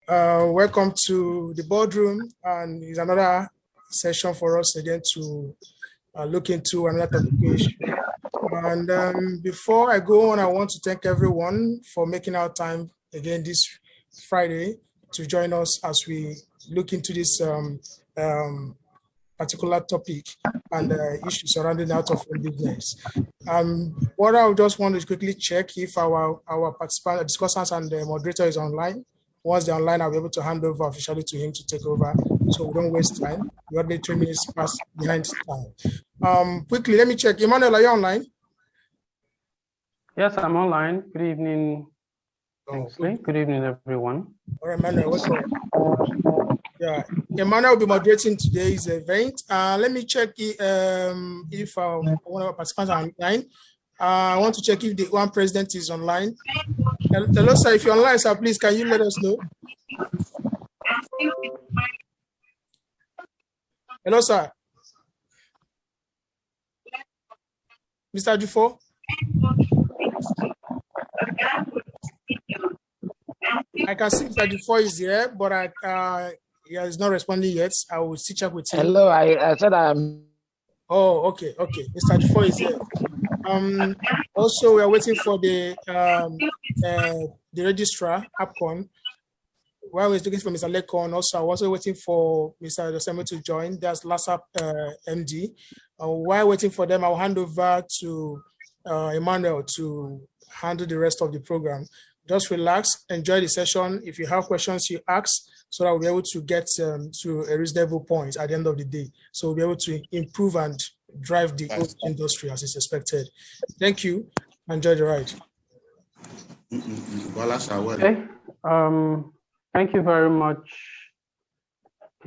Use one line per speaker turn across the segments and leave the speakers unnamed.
Welcome to the boardroom, and it's another session for us again to look into another topic. And before I go on, I want to thank everyone for making our time again this Friday to join us as we look into this particular topic and issues surrounding out-of-home business. What I just want to quickly check if our participant, discussants, and the moderator is online. Once they're online, I'll be able to hand over officially to him to take over, so we don't waste time. We're already 3 minutes past behind time. Quickly, let me check. Emmanuel, are you online?
Yes, I'm online. Good evening, Kingsley. Good evening, everyone.
All right, Emmanuel, welcome. Yeah, Emmanuel will be moderating today's event. Let me check if one of our participants are online. I want to check if the OAAN president is online. Hello, sir. If you're online, sir, please, can you let us know? Hello, sir. Mr. Ajufo? I can see Mr. Ajufo is here, but he is not responding yet. I will switch up with him.
Hello, I said I'm.
Oh, okay. Mr. Ajufo is here. Also, we are waiting for the registrar, APCON. While we're looking for Mr. Olalekan, also, I'm also waiting for Mr. Josemo to join. That's LASAP MD. While waiting for them, I'll hand over to Emmanuel to handle the rest of the program. Just relax, enjoy the session. If you have questions, you ask, so that we'll be able to get to a reasonable point at the end of the day. So we'll be able to improve and drive the whole industry as is expected. Thank you. Enjoy the ride.
Okay. Thank you very much,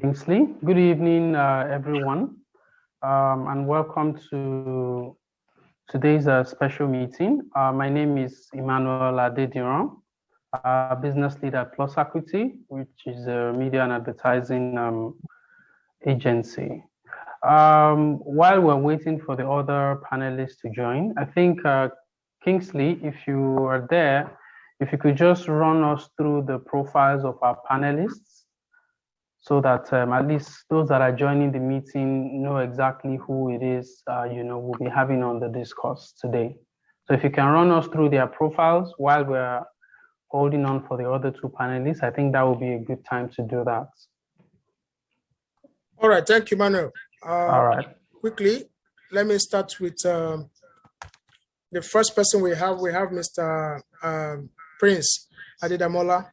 Kingsley. Good evening, everyone, and welcome to today's special meeting. My name is Emmanuel Adediran, business leader at Acuity, which is a media and advertising agency. While we're waiting for the other panelists to join, I think, Kingsley, if you are there, if you could just run us through the profiles of our panelists so that at least those that are joining the meeting know exactly who it is, we'll be having on the discourse today. So if you can run us through their profiles while we're holding on for the other two panelists, I think that would be a good time to do that.
All right, thank you, Manuel.
All right.
Quickly, let me start with the first person we have. We have Mr. Prince Adediran.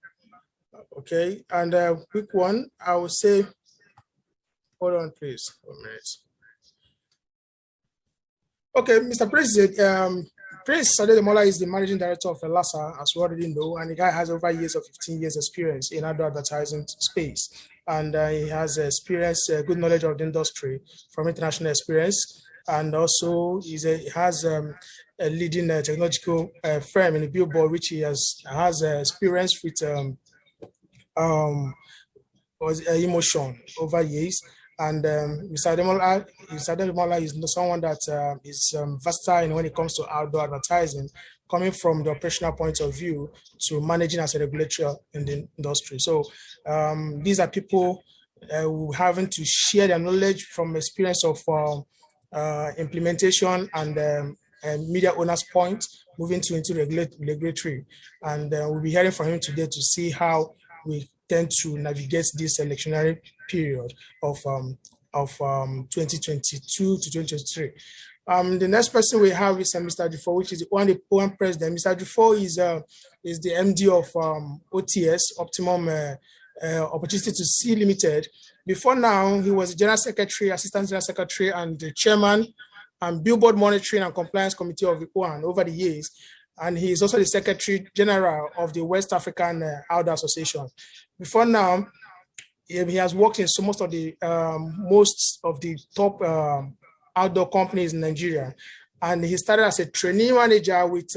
Okay, and quick one, I will say, hold on, please, 1 minute. Okay, Mr. Prince, Prince Adediran is the managing director of LASA, as we already know, and the guy has over 15 years experience in adult advertising space. And he has experience, good knowledge of the industry from international experience. And also he has a leading technological firm in the Billboard, which he has experience with emotion over years. And Mr. Adediran is someone that is versatile when it comes to outdoor advertising, coming from the operational point of view to managing as a regulator in the industry. So these are people who having to share their knowledge from experience of implementation and media owners' point, moving into regulatory. And we'll be hearing from him today to see how we tend to navigate this electioneering period of 2022 to 2023. The next person we have is Mr. Ajufo, which is the OAAN president. Mr. Ajufo is the MD of OTS, Optimum Opportunity to See Limited. Before now, he was the General Secretary, Assistant General Secretary, and the Chairman and Billboard Monitoring and Compliance Committee of the OAAN over the years. And he is also the Secretary General of the West African Outdoor Association. Before now, he has worked in most of the top outdoor companies in Nigeria. And he started as a trainee manager with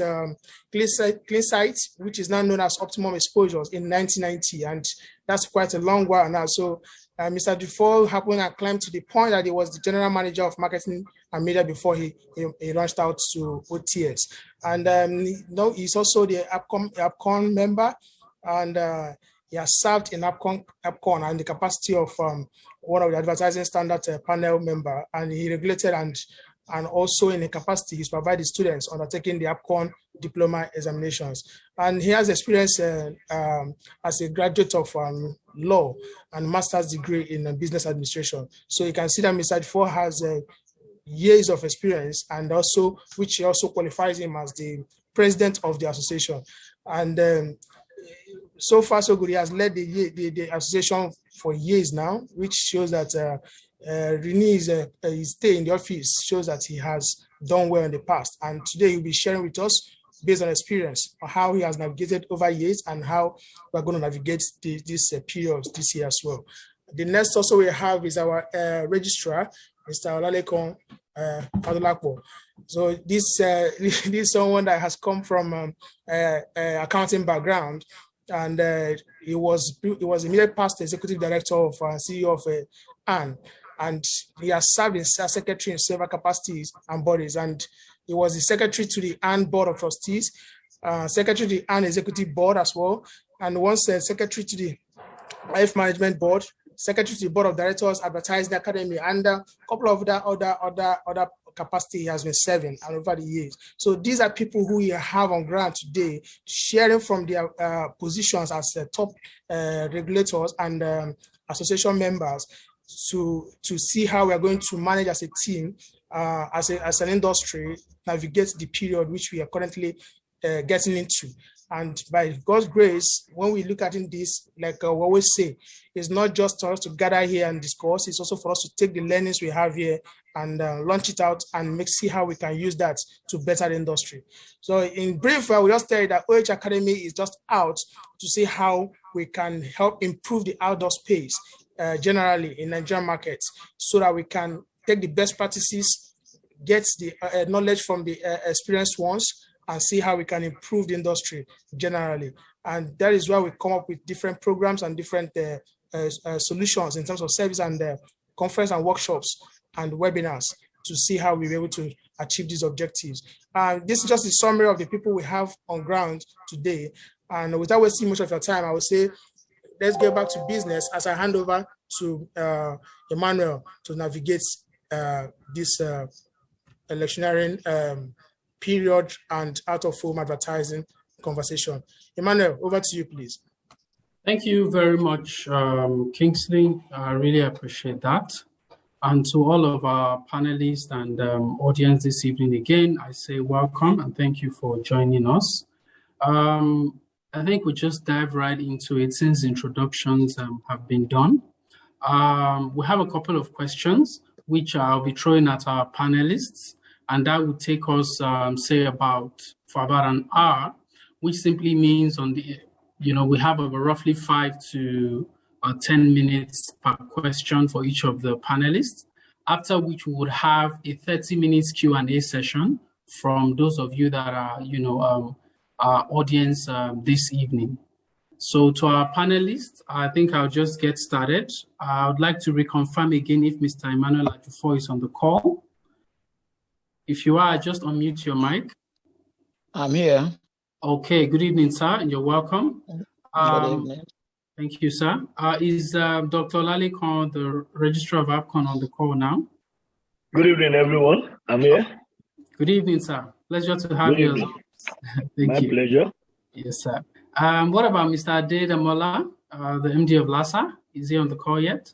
Cleansight, which is now known as Optimum Exposures, in 1990. And that's quite a long while now. So Mr. Ajufo happened and climbed to the point that he was the general manager of marketing and media before he launched out to OTS. And he's also the APCON member. And He has served in APCON and the capacity of one of the advertising standard panel member, and he regulated and also in a capacity he supervised students undertaking the APCON diploma examinations. And he has experience as a graduate of law and master's degree in business administration. So you can see that Mr. Ajufo has years of experience, and also which also qualifies him as the president of the association. And so far so good. He has led the association for years now, which shows that Renee's stay in the office shows that he has done well in the past. And today he'll be sharing with us, based on experience, on how he has navigated over years and how we're going to navigate this period this year as well. The next also we have is our registrar, Mr. Olalekan Fadolapo. So this is someone that has come from accounting background, and he was immediate past executive director of CEO of OAAN, and he has served as secretary in several capacities and bodies, and he was the secretary to the OAAN Board of Trustees, secretary to the OAAN Executive Board as well, and once secretary to the Life Management Board, secretary to the Board of Directors, Advertising Academy, and a couple of other capacity he has been serving and over the years. So these are people who we have on ground today, sharing from their positions as top regulators and association members to see how we are going to manage as a team, as an industry, navigate the period which we are currently getting into. And by God's grace, when we look at this, like we always say, it's not just for us to gather here and discuss, it's also for us to take the learnings we have here and launch it out and see how we can use that to better the industry. So in brief, we just tell you that OH Academy is just out to see how we can help improve the outdoor space generally in Nigerian markets, so that we can take the best practices, get the knowledge from the experienced ones, and see how we can improve the industry generally. And that is why we come up with different programs and different solutions in terms of service and conference and workshops and webinars to see how we'll be able to achieve these objectives. This is just a summary of the people we have on ground today. And without wasting much of your time, I would say, let's get back to business as I hand over to Emmanuel to navigate this electioneering period and out-of-home advertising conversation. Emmanuel, over to you, please.
Thank you very much, Kingsley. I really appreciate that. And to all of our panelists and audience this evening again, I say welcome and thank you for joining us. I think we just dive right into it since introductions have been done. We have a couple of questions which I'll be throwing at our panelists, and that would take us, say, for about an hour, which simply means we have about roughly 5 to 10 minutes per question for each of the panelists, after which we would have a 30 minutes Q&A session from those of you that are, our audience this evening. So to our panelists, I think I'll just get started. I would like to reconfirm again if Mr. Emmanuel Ajufo is on the call. If you are, just unmute your mic.
I'm here.
Okay, good evening, sir, and you're welcome.
Good evening.
Thank you, sir. Is Dr. Olalekan, the Registrar of APCON, on the call now?
Good evening, everyone. I'm here.
Good evening, sir. Pleasure to have you. Thank
My
you.
pleasure.
Yes, sir. What about Mr. Adediran, the MD of LASA? Is he on the call yet?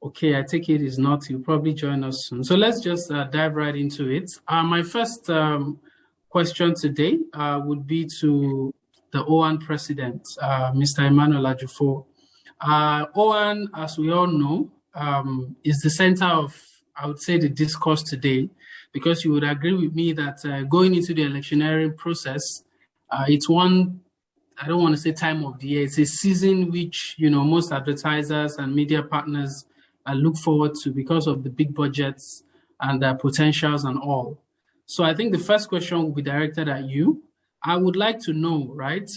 Okay, I take it is not. He'll probably join us soon. So let's just dive right into it. My first question today would be to the OAAN president, Mr. Emmanuel Ajufo. OAAN, as we all know, is the center of, I would say, the discourse today, because you would agree with me that going into the electioneering process, it's one, I don't want to say time of the year, it's a season which, most advertisers and media partners look forward to because of the big budgets and the potentials and all. So I think the first question will be directed at you. I would like to know, right,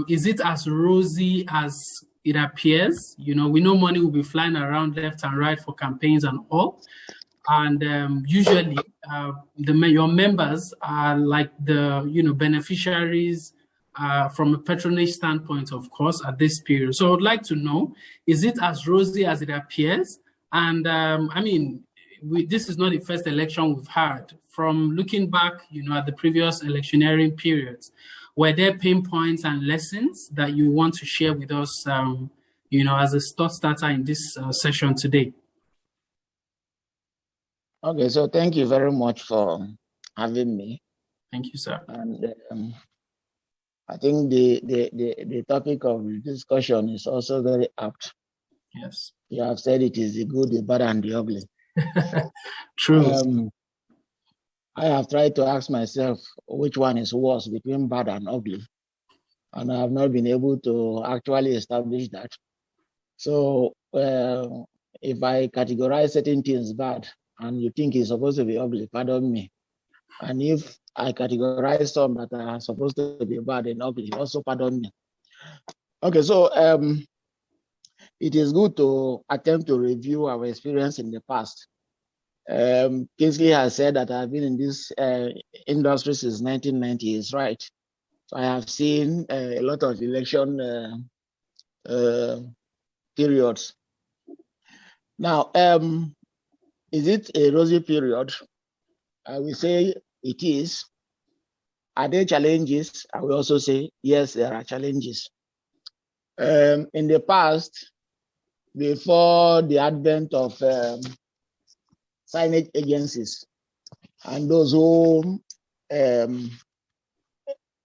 is it as rosy as it appears? We know money will be flying around left and right for campaigns and all. And usually your members are like the, beneficiaries from a patronage standpoint, of course, at this period. So I would like to know, is it as rosy as it appears? And I mean, this is not the first election we've had. From looking back, at the previous electioneering periods, were there pain points and lessons that you want to share with us, as a thought starter in this session today?
Okay, so thank you very much for having me.
Thank you, sir.
And I think the topic of the discussion is also very apt.
Yes.
You have said it is the good, the bad, and the ugly.
True.
I have tried to ask myself which one is worse between bad and ugly, and I have not been able to actually establish that. So if I categorize certain things bad and you think it's supposed to be ugly, pardon me. And if I categorize some that are supposed to be bad and ugly, also pardon me. Okay, so it is good to attempt to review our experience in the past. Kingsley has said that I've been in this industry since 1990, is right. So I have seen a lot of election periods. Now, is it a rosy period? I will say it is. Are there challenges? I will also say, yes, there are challenges. In the past, before the advent of signage agencies and those who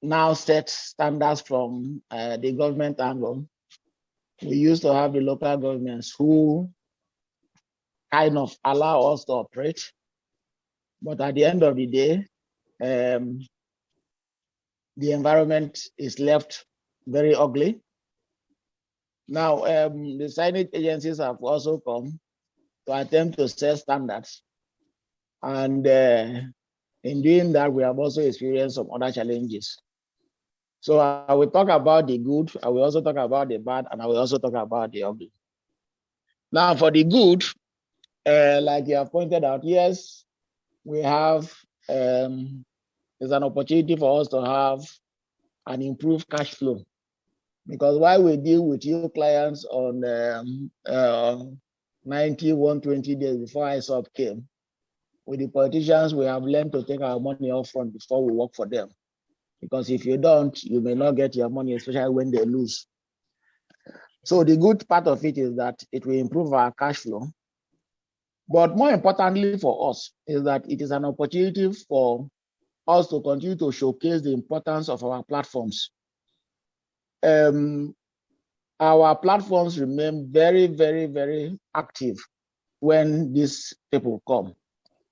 now set standards from the government angle, we used to have the local governments who kind of allow us to operate. But at the end of the day, the environment is left very ugly. Now, the signage agencies have also come to attempt to set standards. And in doing that, we have also experienced some other challenges. So I will talk about the good, I will also talk about the bad, and I will also talk about the ugly. Now, for the good, like you have pointed out, yes, we have, there's an opportunity for us to have an improved cash flow. Because while we deal with you clients on 90, 120 days before ISOP came, with the politicians, we have learned to take our money up front before we work for them. Because if you don't, you may not get your money, especially when they lose. So the good part of it is that it will improve our cash flow. But more importantly for us is that it is an opportunity for us to continue to showcase the importance of our platforms. Our platforms remain very, very, very active when these people come.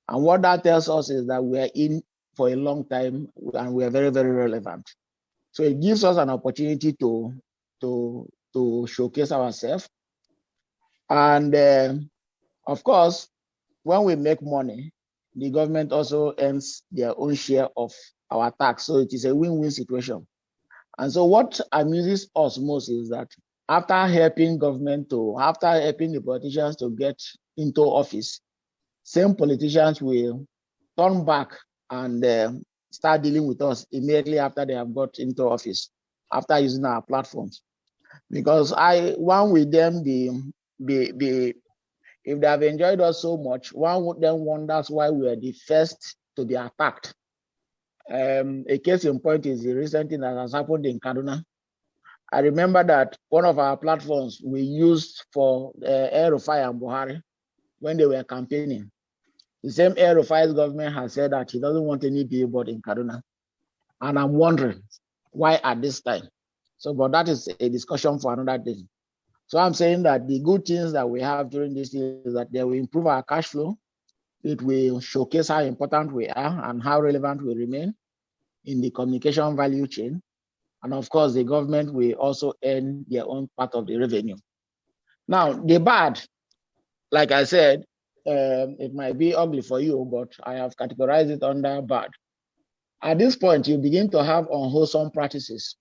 And what that tells us is that we are in for a long time and we are very, very relevant. So it gives us an opportunity to showcase ourselves. And of course, when we make money, the government also earns their own share of our tax. So it is a win-win situation. And so what amuses us most is that after helping the politicians to get into office, same politicians will turn back and start dealing with us immediately after they have got into office, after using our platforms. Because one with them, if they have enjoyed us so much, one would then wonders why we are the first to be attacked. A case in point is the recent thing that has happened in Kaduna. I remember that one of our platforms we used for El-Rufai and Buhari when they were campaigning. The same El-Rufai's government has said that he doesn't want any billboard in Kaduna. And I'm wondering why at this time. So, but that is a discussion for another day. So I'm saying that the good things that we have during this year is that they will improve our cash flow. It will showcase how important we are and how relevant we remain in the communication value chain. And of course, the government will also earn their own part of the revenue. Now, the bad, like I said, it might be ugly for you, but I have categorized it under bad. At this point, you begin to have unwholesome practices.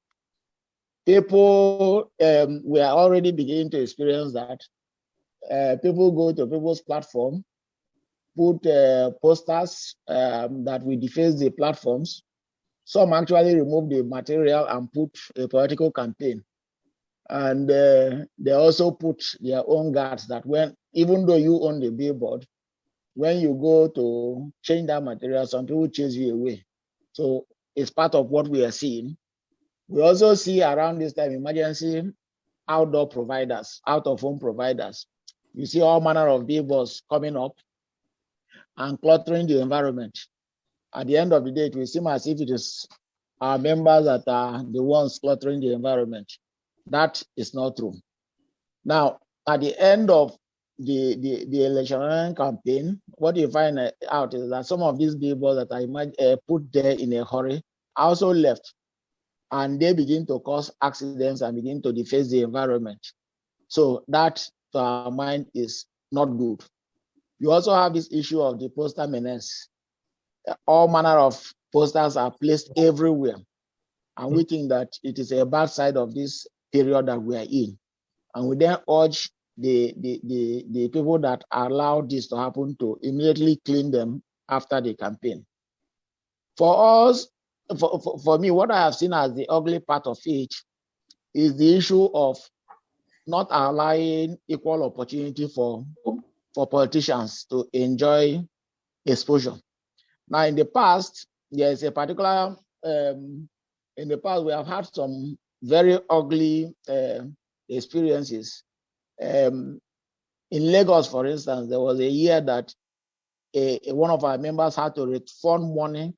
People, we are already beginning to experience that. People go to people's platform, put posters that will deface the platforms, Some actually removed the material and put a political campaign. And they also put their own guards that even though you own the billboard, when you go to change that material, some people chase you away. So it's part of what we are seeing. We also see around this time emergency outdoor providers, out-of-home providers. You see all manner of billboards coming up and cluttering the environment. At the end of the day, it will seem as if it is our members that are the ones cluttering the environment. That is not true. Now, at the end of the electioneering campaign, what you find out is that some of these billboards that I put there in a hurry also left, and they begin to cause accidents and begin to deface the environment. So that, to our mind, is not good. You also have this issue of the poster menace. All manner of posters are placed everywhere, and we think that it is a bad side of this period that we are in. And we then urge the people that allowed this to happen to immediately clean them after the campaign. For us, for me, what I have seen as the ugly part of it is the issue of not allowing equal opportunity for politicians to enjoy exposure. Now, in the past, there is a particular, in the past, we have had some very ugly experiences. In Lagos, for instance, there was a year that one of our members had to refund money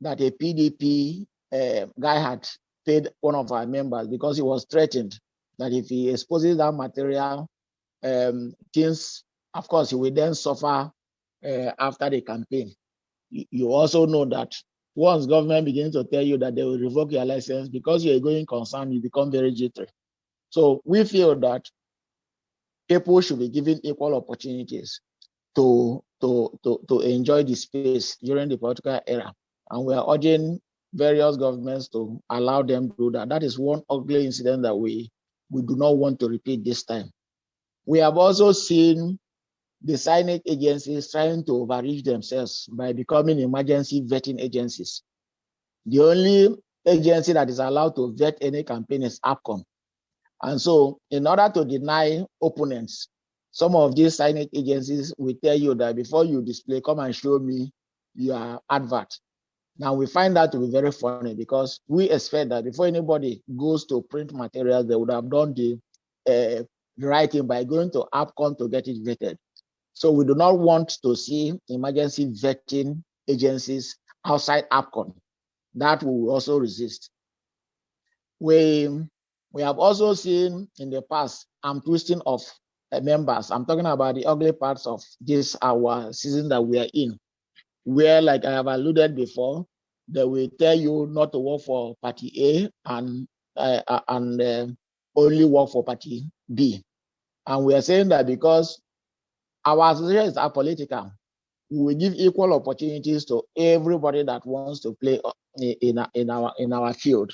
that a PDP guy had paid one of our members because he was threatened that if he exposes that material, things, of course, he will then suffer after the campaign. You also know that once government begins to tell you that they will revoke your license because you're going concern, you become very jittery. So we feel that people should be given equal opportunities to enjoy the space during the political era. And we are urging various governments to allow them to do that. That is one ugly incident that we do not want to repeat this time. We have also seen the signage agencies trying to overreach themselves by becoming emergency vetting agencies. The only agency that is allowed to vet any campaign is APCON. And so in order to deny opponents, some of these signage agencies will tell you that before you display, come and show me your advert. Now we find that to be very funny because we expect that before anybody goes to print materials, they would have done the writing by going to APCON to get it vetted. So we do not want to see emergency vetting agencies outside APCON. That we will also resist. We have also seen in the past arm twisting of members. I'm talking about the ugly parts of this our season that we are in, where, like I have alluded before, they will tell you not to work for party A and only work for party B. And we are saying that because our associations are political, we will give equal opportunities to everybody that wants to play in our field.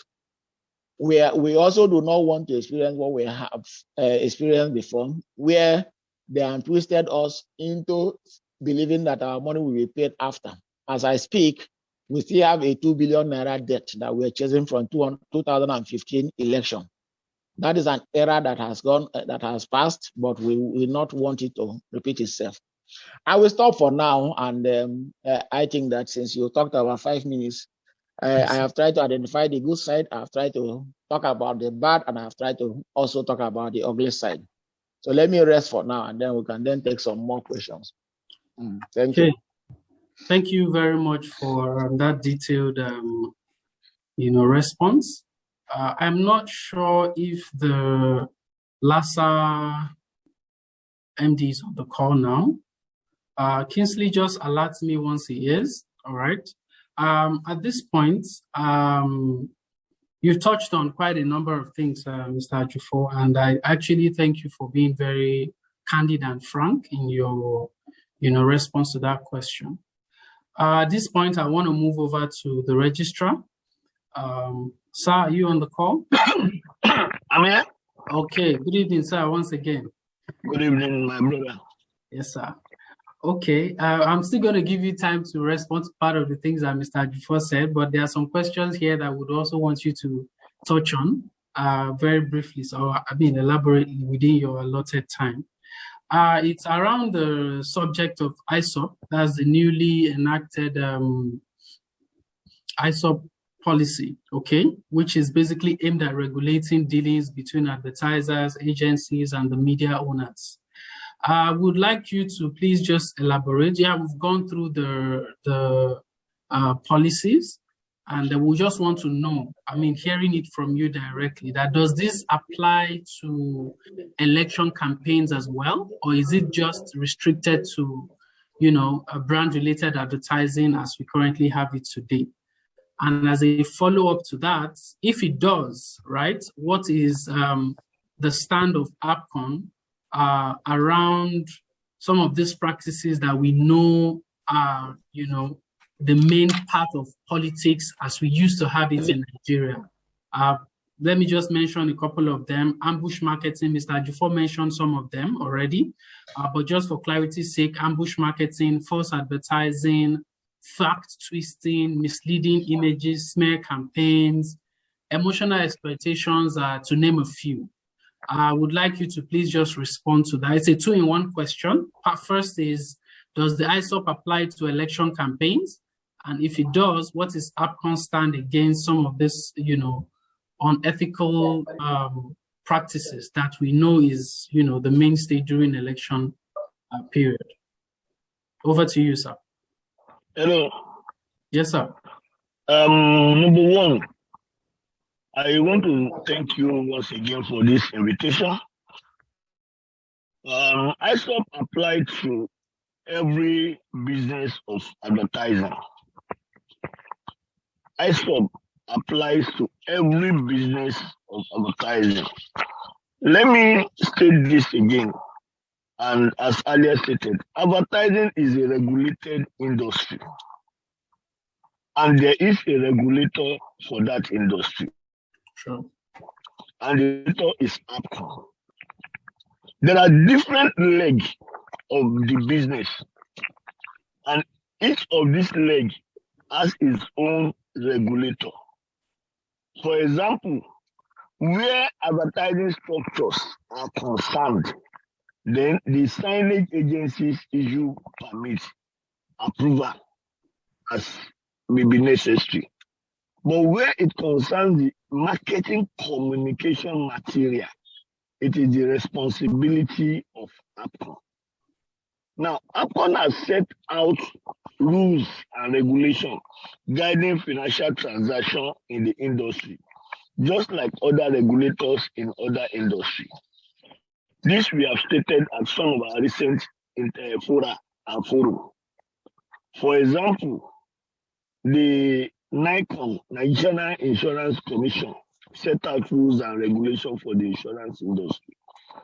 We also do not want to experience what we have experienced before, where they have twisted us into believing that our money will be paid after. As I speak, we still have a 2 billion naira debt that we're chasing from 2015 election. That is an era that has gone, that has passed, but we will not want it to repeat itself. I will stop for now, and I think that since you talked about 5 minutes, I have tried to identify the good side, I have tried to talk about the bad, and I have tried to also talk about the ugly side. So let me rest for now, and then we can then take some more questions. Thank you.
Thank you very much for that detailed, response. I'm not sure if the LASA MD is on the call now. Kingsley just alerts me once he is. All right. At this point, you've touched on quite a number of things, Mr. Ajufo, and I actually thank you for being very candid and frank in your response to that question. At this point, I want to move over to the registrar. Sir, are you on the call?
I'm here.
Okay. Good evening, sir, once again.
Good evening, my brother.
Yes, sir. Okay, I'm still going to give you time to respond to part of the things that Mr. Ajufo said, but there are some questions here that I would also want you to touch on very briefly. So, elaborate within your allotted time. It's around the subject of ISOP, that's the newly enacted ISOP policy, okay, which is basically aimed at regulating dealings between advertisers, agencies, and the media owners. I would like you to please just elaborate. Yeah, we've gone through the policies, and we just want to know, hearing it from you directly, that does this apply to election campaigns as well, or is it just restricted to, brand-related advertising as we currently have it today? And as a follow-up to that, if it does, right, what is the stand of APCON around some of these practices that we know are, the main part of politics as we used to have it in Nigeria? Let me just mention a couple of them. Ambush marketing, Mr. Ajufo mentioned some of them already, but just for clarity's sake, ambush marketing, false advertising, fact twisting, misleading images, smear campaigns, emotional exploitations, to name a few. I would like you to please just respond to that. It's a two-in-one question. Part first is, does the ISOP apply to election campaigns? And if it does, what is APCON's stand against some of this, unethical practices that we know is, the mainstay during election period? Over to you, sir.
Hello.
Yes, sir.
Number one, I want to thank you once again for this invitation. ISOP applied to every business of advertising. ISOP applies to every business of advertising. Let me state this again. And as earlier stated, advertising is a regulated industry. And there is a regulator for that industry.
Sure.
And the regulator is APCON. There are different legs of the business. And each of these legs has its own regulator. For example, where advertising structures are concerned, then the signage agencies issue permit approval as may be necessary. But where it concerns the marketing communication material, it is the responsibility of APCON. Now, APCON has set out rules and regulations guiding financial transactions in the industry, just like other regulators in other industries. This we have stated at some of our recent fora and forum. For example, the NICOM, Nigerian Insurance Commission, set out rules and regulations for the insurance industry.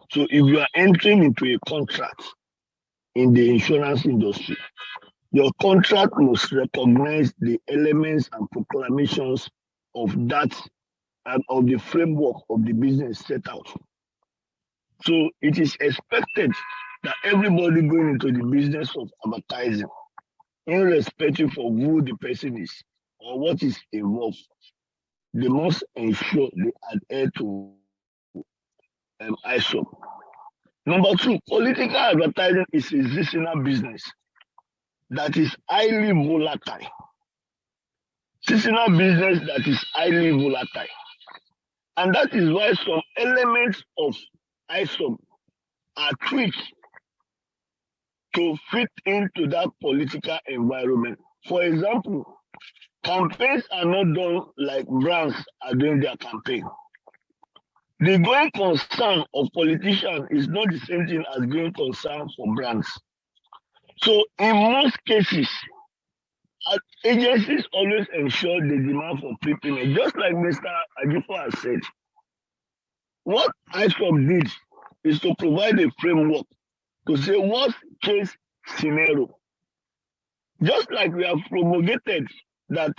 So if you are entering into a contract in the insurance industry, your contract must recognize the elements and proclamations of that and of the framework of the business set out. So it is expected that everybody going into the business of advertising, irrespective of who the person is or what is involved, they must ensure they adhere to ISOP. Number two, political advertising is a seasonal business that is highly volatile. Seasonal business that is highly volatile. And that is why some elements of ISOP are tweaked to fit into that political environment. For example, campaigns are not done like brands are doing their campaign. The going concern of politicians is not the same thing as going concern for brands. So in most cases, agencies always ensure the demand for prepayment, just like Mr. Ajufo has said. What ISOP did is to provide a framework to say worst case scenario. Just like we have promulgated that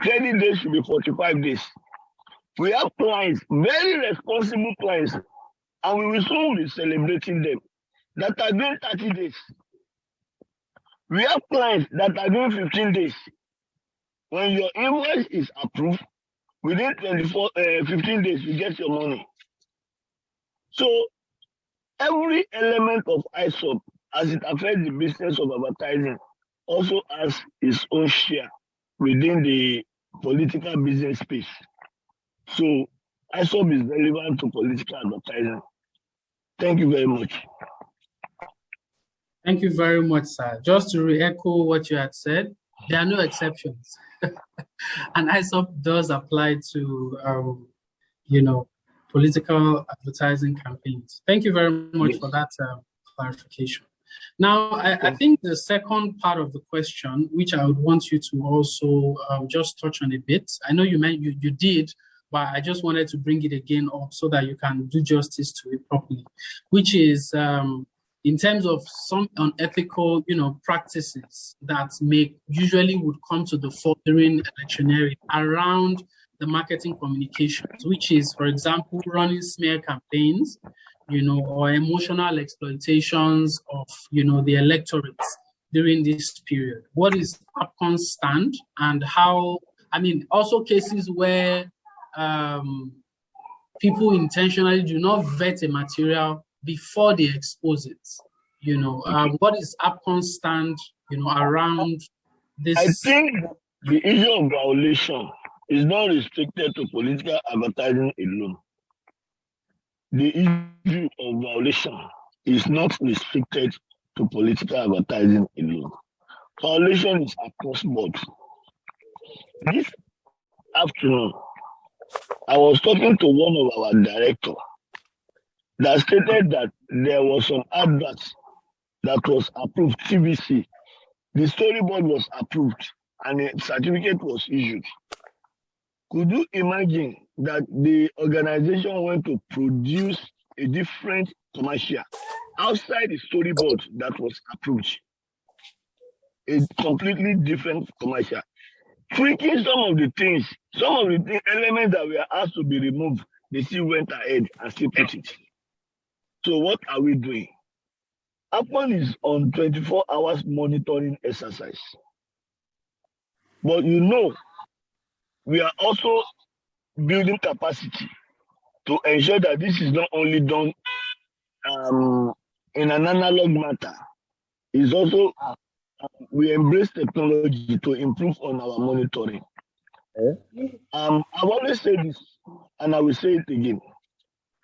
credit days should be 45 days. We have clients, very responsible clients, and we will soon be celebrating them, that are doing 30 days. We have clients that are doing 15 days. When your invoice is approved, within 15 days, you get your money. So every element of ISOP, as it affects the business of advertising, also has its own share within the political business space. So ISOP is relevant to political advertising. Thank you very much.
Thank you very much, sir. Just to re-echo what you had said, there are no exceptions. And ISOP does apply to, political advertising campaigns. Thank you very much for that clarification. Now, I think the second part of the question, which I would want you to also just touch on a bit. I know you did, but I just wanted to bring it again up so that you can do justice to it properly, which is in terms of some unethical, practices that usually would come to the fore during electioneering around the marketing communications, which is, for example, running smear campaigns, or emotional exploitations of, the electorates during this period. What is APCON's stand, and how, also cases where people intentionally do not vet a material before they expose it. What is APCON's stand, around this?
I think the issue of violation is not restricted to political advertising alone. The issue of violation is not restricted to political advertising alone. Violation is across board. This afternoon, I was talking to one of our directors that stated that there was some adverts that was approved, TVC. The storyboard was approved and a certificate was issued. Could you imagine that the organization went to produce a different commercial outside the storyboard that was approved? A completely different commercial. Tweaking some of the elements that were asked to be removed, they still went ahead and still put it. So what are we doing? APCON is on 24 hours monitoring exercise. But we are also building capacity to ensure that this is not only done in an analog matter. It's also, we embrace technology to improve on our monitoring. I've always said this, and I will say it again.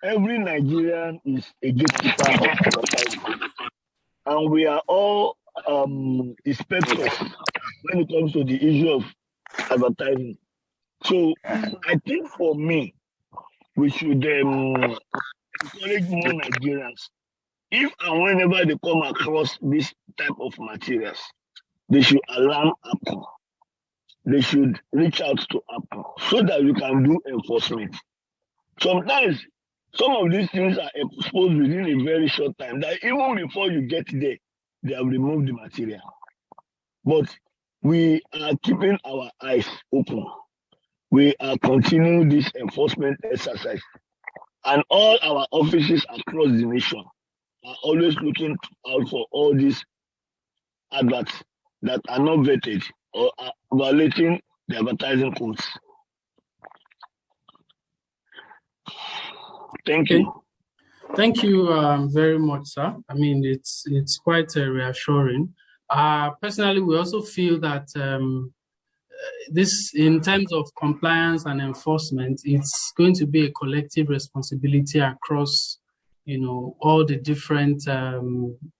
Every Nigerian is a gatekeeper of advertising. And we are all inspectors when it comes to the issue of advertising. So I think for me, we should encourage more Nigerians. If and whenever they come across this type of materials, they should alarm APCON. They should reach out to APCON so that we can do enforcement. Sometimes some of these things are exposed within a very short time, that even before you get there, they have removed the material. But we are keeping our eyes open. We are continuing this enforcement exercise. And all our offices across the nation are always looking out for all these adverts that are not vetted or are violating the advertising codes. Thank you.
Thank you very much, sir. It's quite reassuring. Personally, we also feel that this, in terms of compliance and enforcement, it's going to be a collective responsibility across, all the different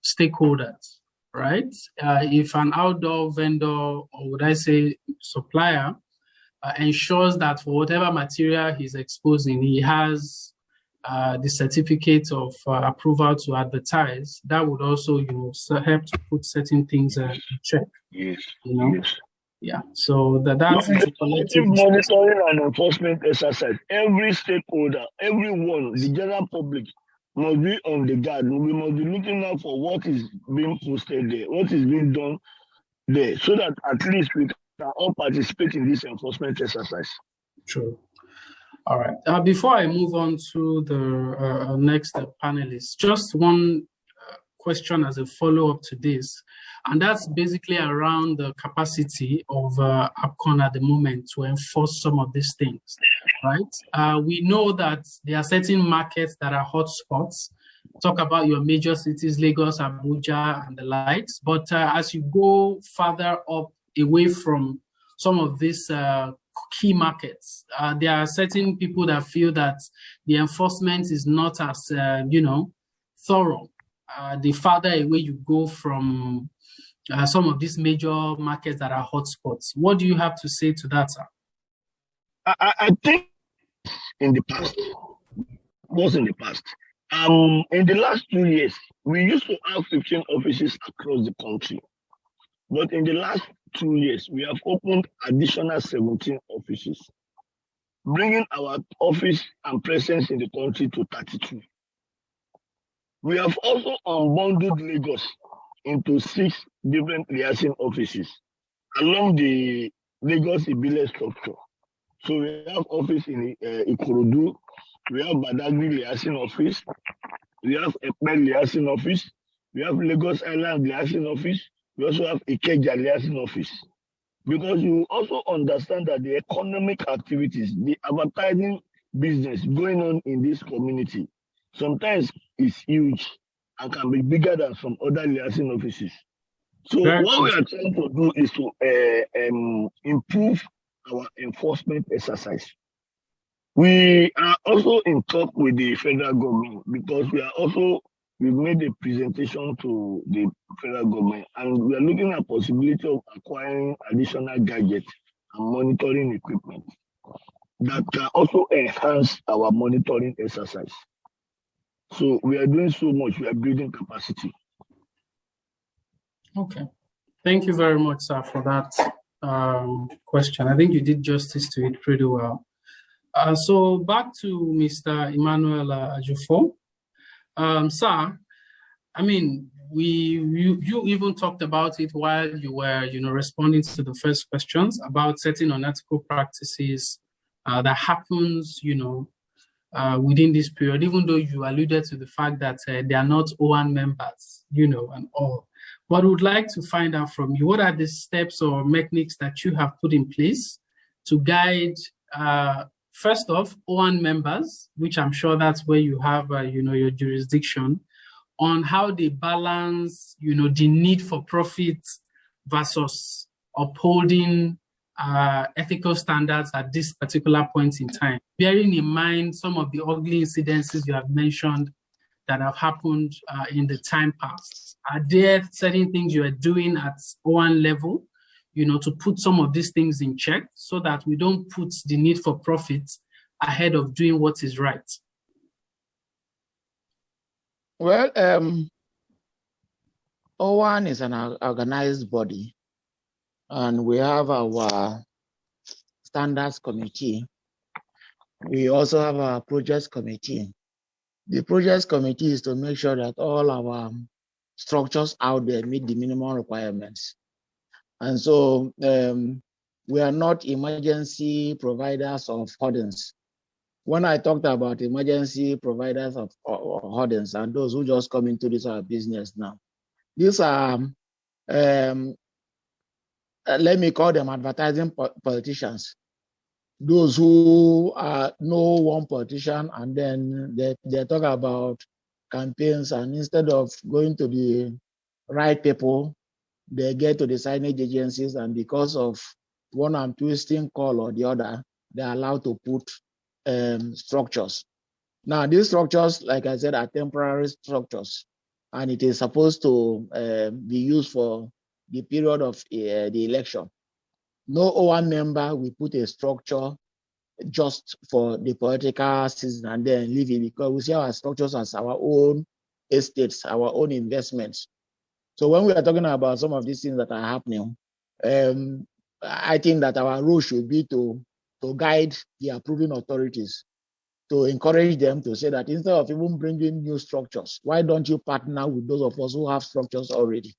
stakeholders, right? If an outdoor vendor, or would I say supplier, ensures that for whatever material he's exposing, he has the certificate of approval to advertise, that would also, help to put certain things in check.
Yes.
Yes. Yeah. So that's a collective
monitoring and enforcement exercise. Every stakeholder, everyone, the general public must be on the guard. We must be looking out for what is being posted there, what is being done there, so that at least we can all participate in this enforcement exercise.
True. All right. Before I move on to the next panelist, just one question as a follow-up to this. And that's basically around the capacity of APCON at the moment to enforce some of these things, right? We know that there are certain markets that are hotspots. Talk about your major cities, Lagos, Abuja, and the likes. But as you go further up away from some of these key markets, there are certain people that feel that the enforcement is not as, thorough. The farther away you go from some of these major markets that are hotspots. What do you have to say to that, sir?
I think in the past, in the last 2 years, we used to have 15 offices across the country. But in the last 2 years, we have opened additional 17 offices, bringing our office and presence in the country to 32. We have also unbundled Lagos into 6 different liaison offices along the Lagos Ibile structure. So we have office in Ikorodu, we have Badagry liaison office, we have Ekpe liaison office, we have Lagos Island liaison office, we also have Ikeja liaison office. Because you also understand that the economic activities, the advertising business going on in this community sometimes is huge and can be bigger than some other liaison offices. So what we are trying to do is to improve our enforcement exercise. We are also in talk with the federal government because we've made a presentation to the federal government and we are looking at possibility of acquiring additional gadgets and monitoring equipment that can also enhance our monitoring exercise. So we are doing so much, we are building capacity.
Okay. Thank you very much, sir, for that question. I think you did justice to it pretty well. So back to Mr. Emmanuel Ajufo. Sir, I mean, you even talked about it while you were, responding to the first questions about certain unethical practices that happens, within this period, even though you alluded to the fact that they are not OAN members, and all. But would like to find out from you, what are the steps or mechanics that you have put in place to guide, first off, OAN members, which I'm sure that's where you have, your jurisdiction, on how they balance, the need for profit versus upholding ethical standards at this particular point in time, bearing in mind some of the ugly incidences you have mentioned that have happened in the time past. Are there certain things you are doing at OAN level, to put some of these things in check so that we don't put the need for profit ahead of doing what is right?
Well, OAN is an organized body, and we have our standards committee. We also have our projects committee. The projects committee is to make sure that all our structures out there meet the minimum requirements. And so we are not emergency providers of hoardings. When I talked about emergency providers of hoardings and those who just come into this business now, these are, let me call them advertising politicians. Those who know one politician and then they talk about campaigns, and instead of going to the right people, they get to the signage agencies, and because of one and twisting call or the other, they're allowed to put structures. Now, these structures, like I said, are temporary structures, and it is supposed to be used for the period of the election. No OAN member will put a structure just for the political season and then leave it, because we see our structures as our own estates, our own investments. So when we are talking about some of these things that are happening, I think that our role should be to guide the approving authorities, to encourage them to say that instead of even bringing new structures, why don't you partner with those of us who have structures already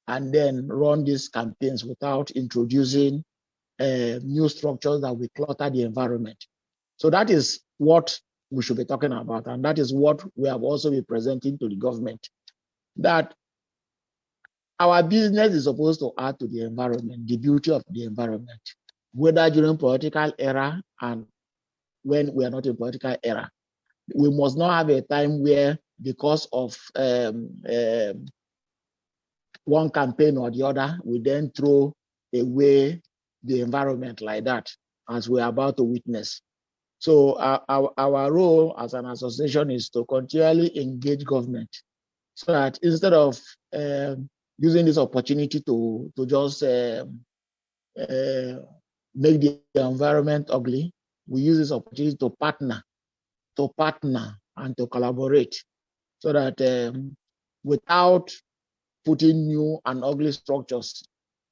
and then run these campaigns without introducing new structures that will clutter the environment. So that is what we should be talking about, and that is what we have also been presenting to the government, that our business is supposed to add to the environment, the beauty of the environment, whether during political era and when we are not in political era. We must not have a time where, because of one campaign or the other, we then throw away the environment like that, as we are about to witness. So our role as an association is to continually engage government, so that instead of using this opportunity to just make the environment ugly, we use this opportunity to partner and to collaborate, so that without putting new and ugly structures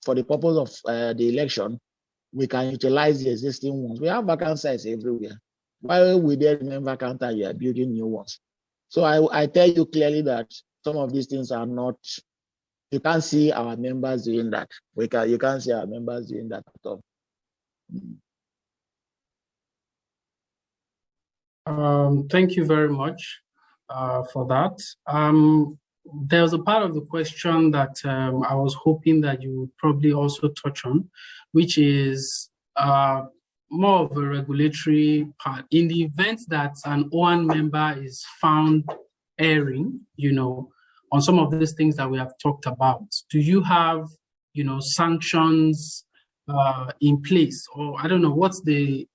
for the purpose of the election, we can utilize the existing ones. We have vacant sites everywhere. While we there remain vacant, you are building new ones. So I tell you clearly that some of these things are not, you can't see our members doing that. You can't see our members doing that at all.
Thank you very much for that. There's a part of the question that I was hoping that you would probably also touch on, which is more of a regulatory part. In the event that an OAN member is found erring, on some of these things that we have talked about, do you have, sanctions in place? Or I don't know, what's the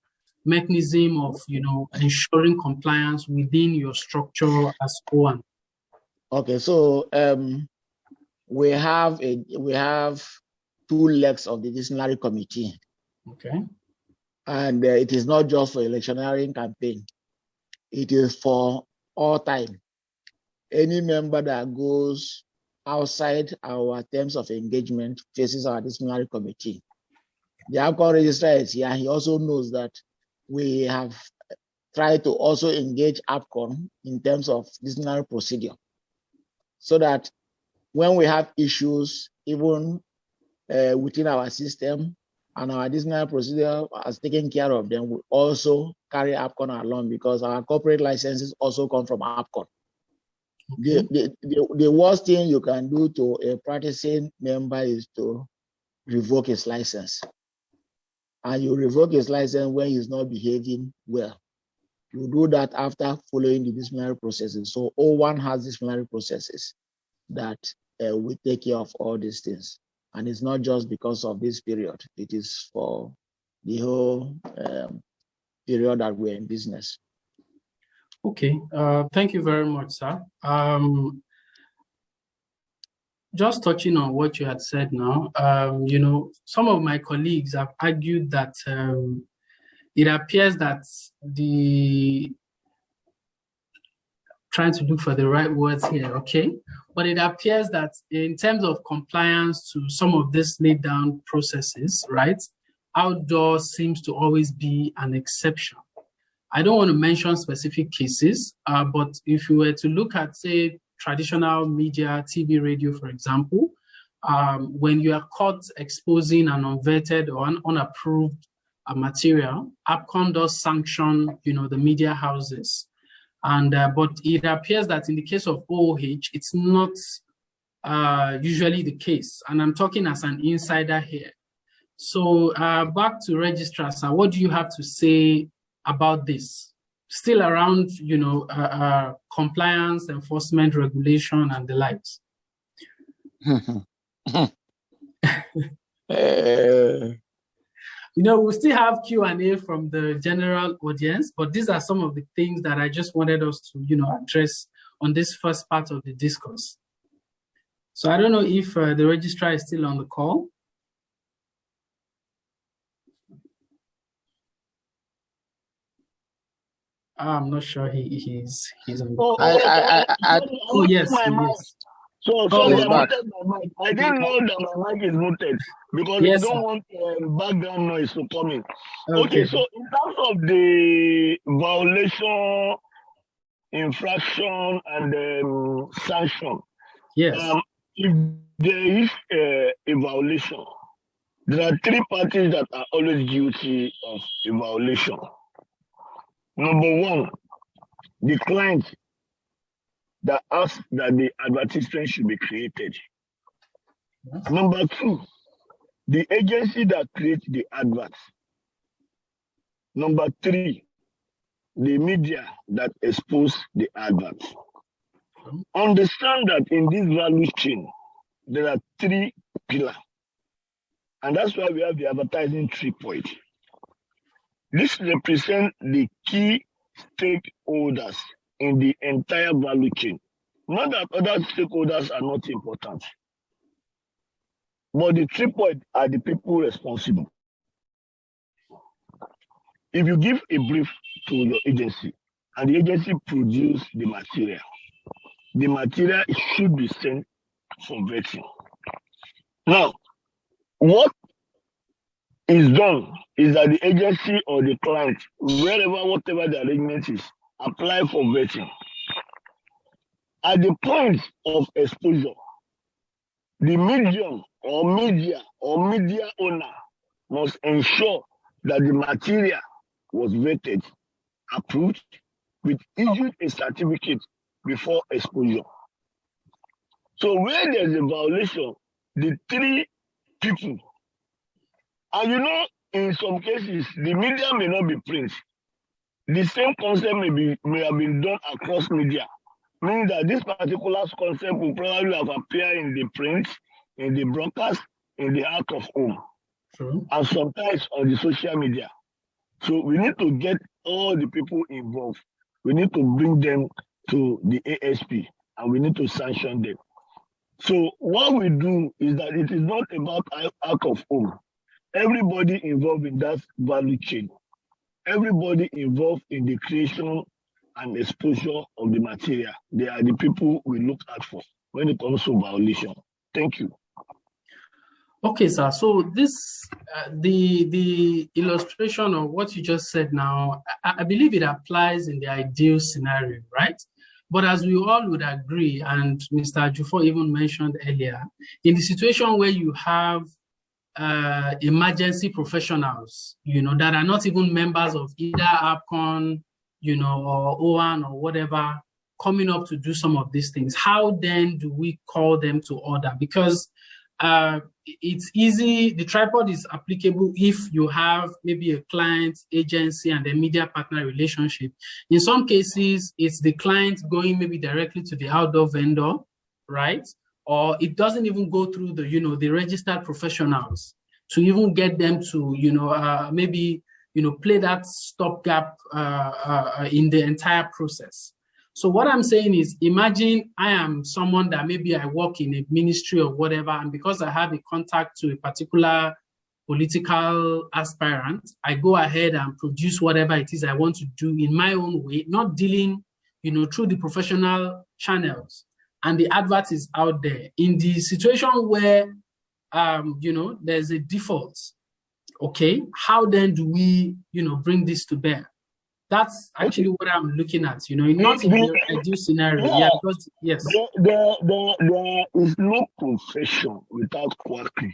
mechanism of, ensuring compliance within your structure as OAN?
Okay, so we have two legs of the disciplinary committee.
Okay.
And it is not just for electioneering campaign. It is for all time. Any member that goes outside our terms of engagement faces our disciplinary committee. The APCON registrar is here. He also knows that we have tried to also engage APCON in terms of disciplinary procedure, so that when we have issues, even within our system, and our disciplinary procedure has taken care of them, we also carry APCON along, because our corporate licenses also come from APCON. Okay. The worst thing you can do to a practicing member is to revoke his license. And you revoke his license when he's not behaving well. You do that after following the disciplinary processes. So OAN has disciplinary processes that will take care of all these things. And it's not just because of this period. It is for the whole period that we're in business.
Okay, thank you very much, sir. Just touching on what you had said now, some of my colleagues have argued that it appears that trying to look for the right words here, okay? But it appears that in terms of compliance to some of these laid down processes, right, outdoor seems to always be an exception. I don't want to mention specific cases, but if you were to look at, say, traditional media, TV, radio, for example, when you are caught exposing an unvetted or an unapproved material, APCON does sanction, the media houses. And but it appears that in the case of OOH, it's not usually the case. And I'm talking as an insider here. So back to Registrar, sir, what do you have to say about this? Still around, compliance, enforcement, regulation, and the likes. We still have Q&A from the general audience, but these are some of the things that I just wanted us to, address on this first part of the discourse. So I don't know if the registrar is still on the call. I'm not sure he's on the call. Oh, yes, he is.
So I muted my mic. I didn't know that my mic is muted because
yes,
I don't want background noise to come in. Okay, so in terms of the violation, infraction, and sanction,
yes,
if there is a violation, there are three parties that are always guilty of a violation. Number one, the client that asks that the advertisement should be created. Number two, the agency that creates the adverts. Number three, the media that expose the adverts. Understand that in this value chain, there are three pillars. And that's why we have the advertising tripod. This represents the key stakeholders in the entire value chain. Not that other stakeholders are not important, but the tripod are the people responsible. If you give a brief to your agency and the agency produces the material should be sent for vetting. Now, what is done is that the agency or the client, whatever the arrangement is, apply for vetting. At the point of exposure, the medium or media owner must ensure that the material was vetted, approved, with issued a certificate before exposure. So where there's a violation, the three people, and you know, in some cases, the media may not be print. The same concept may have been done across media, meaning that this particular concept will probably have appeared in the print, in the broadcast, in the out of home, and sometimes on the social media. So we need to get all the people involved. We need to bring them to the ASP, and we need to sanction them. So what we do is that it is not about out of home. Everybody involved in that value chain, everybody involved in the creation and exposure of the material, they are the people we look out for when it comes to violation. Thank you.
Okay, sir. So this, the illustration of what you just said now, I believe it applies in the ideal scenario, right? But as we all would agree, and Mr. Ajufo even mentioned earlier, in the situation where you have emergency professionals, that are not even members of either APCON, or OAAN or whatever, coming up to do some of these things, how then do we call them to order? Because it's easy, the tripod is applicable if you have maybe a client, agency, and a media partner relationship. In some cases, it's the client going maybe directly to the outdoor vendor, right? Or it doesn't even go through the, the registered professionals to even get them to, maybe, play that stopgap in the entire process. So what I'm saying is, imagine I am someone that maybe I work in a ministry or whatever, and because I have a contact to a particular political aspirant, I go ahead and produce whatever it is I want to do in my own way, not dealing, through the professional channels. And the advert is out there. In the situation where, there's a default, okay, how then do we, bring this to bear? That's actually what I'm looking at, not in the ideal scenario. Yeah, because, yes.
There is no profession without quackery.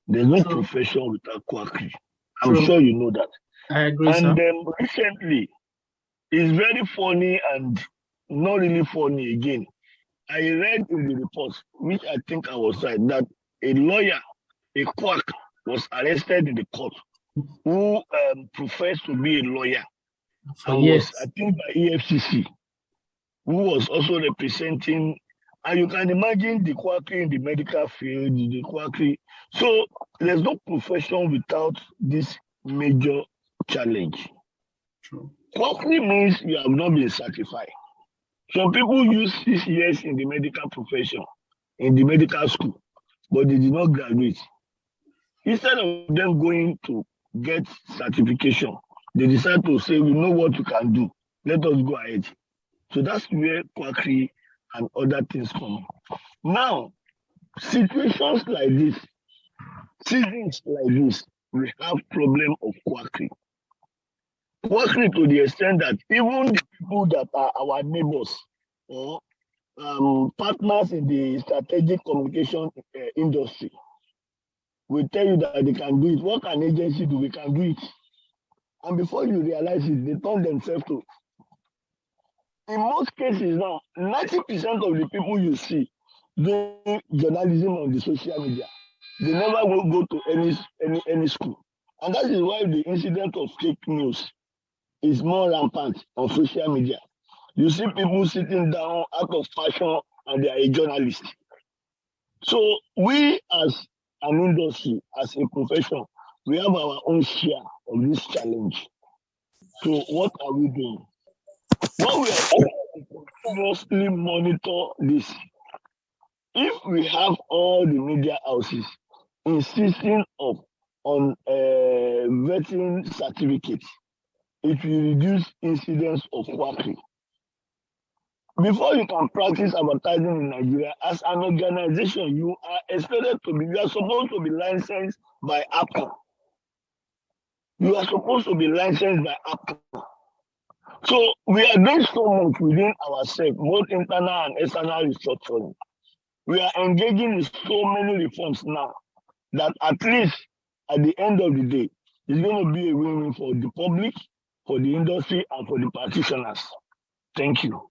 There's no profession without quackery. I'm sure you know that.
I agree,
and
sir.
Recently, it's very funny and not really funny again. I read in the report, which I think I was right, that a lawyer, a quack, was arrested in the court who professed to be a lawyer. And was, I think, by EFCC, who was also representing, and you can imagine the quackery in the medical field, the quackery. So there's no profession without this major challenge.
True.
Quackery means you have not been certified. Some people use 6 years in the medical profession, in the medical school, but they did not graduate. Instead of them going to get certification, they decide to say, we know what you can do. Let us go ahead. So that's where quackery and other things come. Now, situations like this, seasons like this, we have problem of quackery. Quackery to the extent that even the people that are our neighbors or partners in the strategic communication industry will tell you that they can do it. What can agency do? We can do it. And before you realize it, they turn themselves to. In most cases now, 90% of the people you see doing journalism on the social media. They never will go to any school. And that is why the incident of fake news is more rampant on social media. You see people sitting down out of passion and they are a journalist. So we as an industry, as a profession, we have our own share of this challenge. So what are we doing? What we are doing is to continuously monitor this. If we have all the media houses insisting on vetting certificates, it will reduce incidents of quackery. Before you can practice advertising in Nigeria, as an organization, you are supposed to be licensed by APCON. You are supposed to be licensed by APCON. So we are doing so much within ourselves, both internal and external restructuring. We are engaging in so many reforms now that at least at the end of the day, it's going to be a win-win for the public, for the industry, and for the practitioners. Thank you.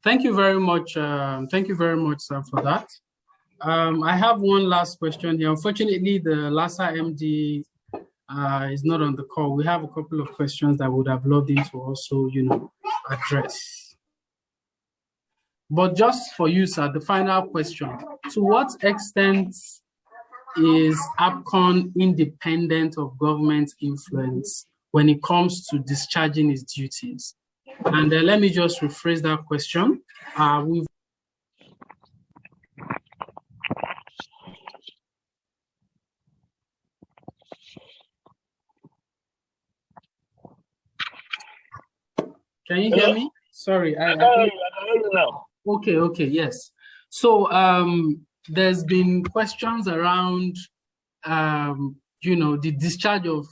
Thank you very much. Thank you very much, sir, for that. I have one last question here. Unfortunately, the LASA MD is not on the call. We have a couple of questions that would have loved him to also, address. But just for you, sir, the final question: to what extent is APCON independent of government influence when it comes to discharging its duties? And let me just rephrase that question. Can you hear me? Sorry. I can hear you now. Okay, yes. So there's been questions around, the discharge of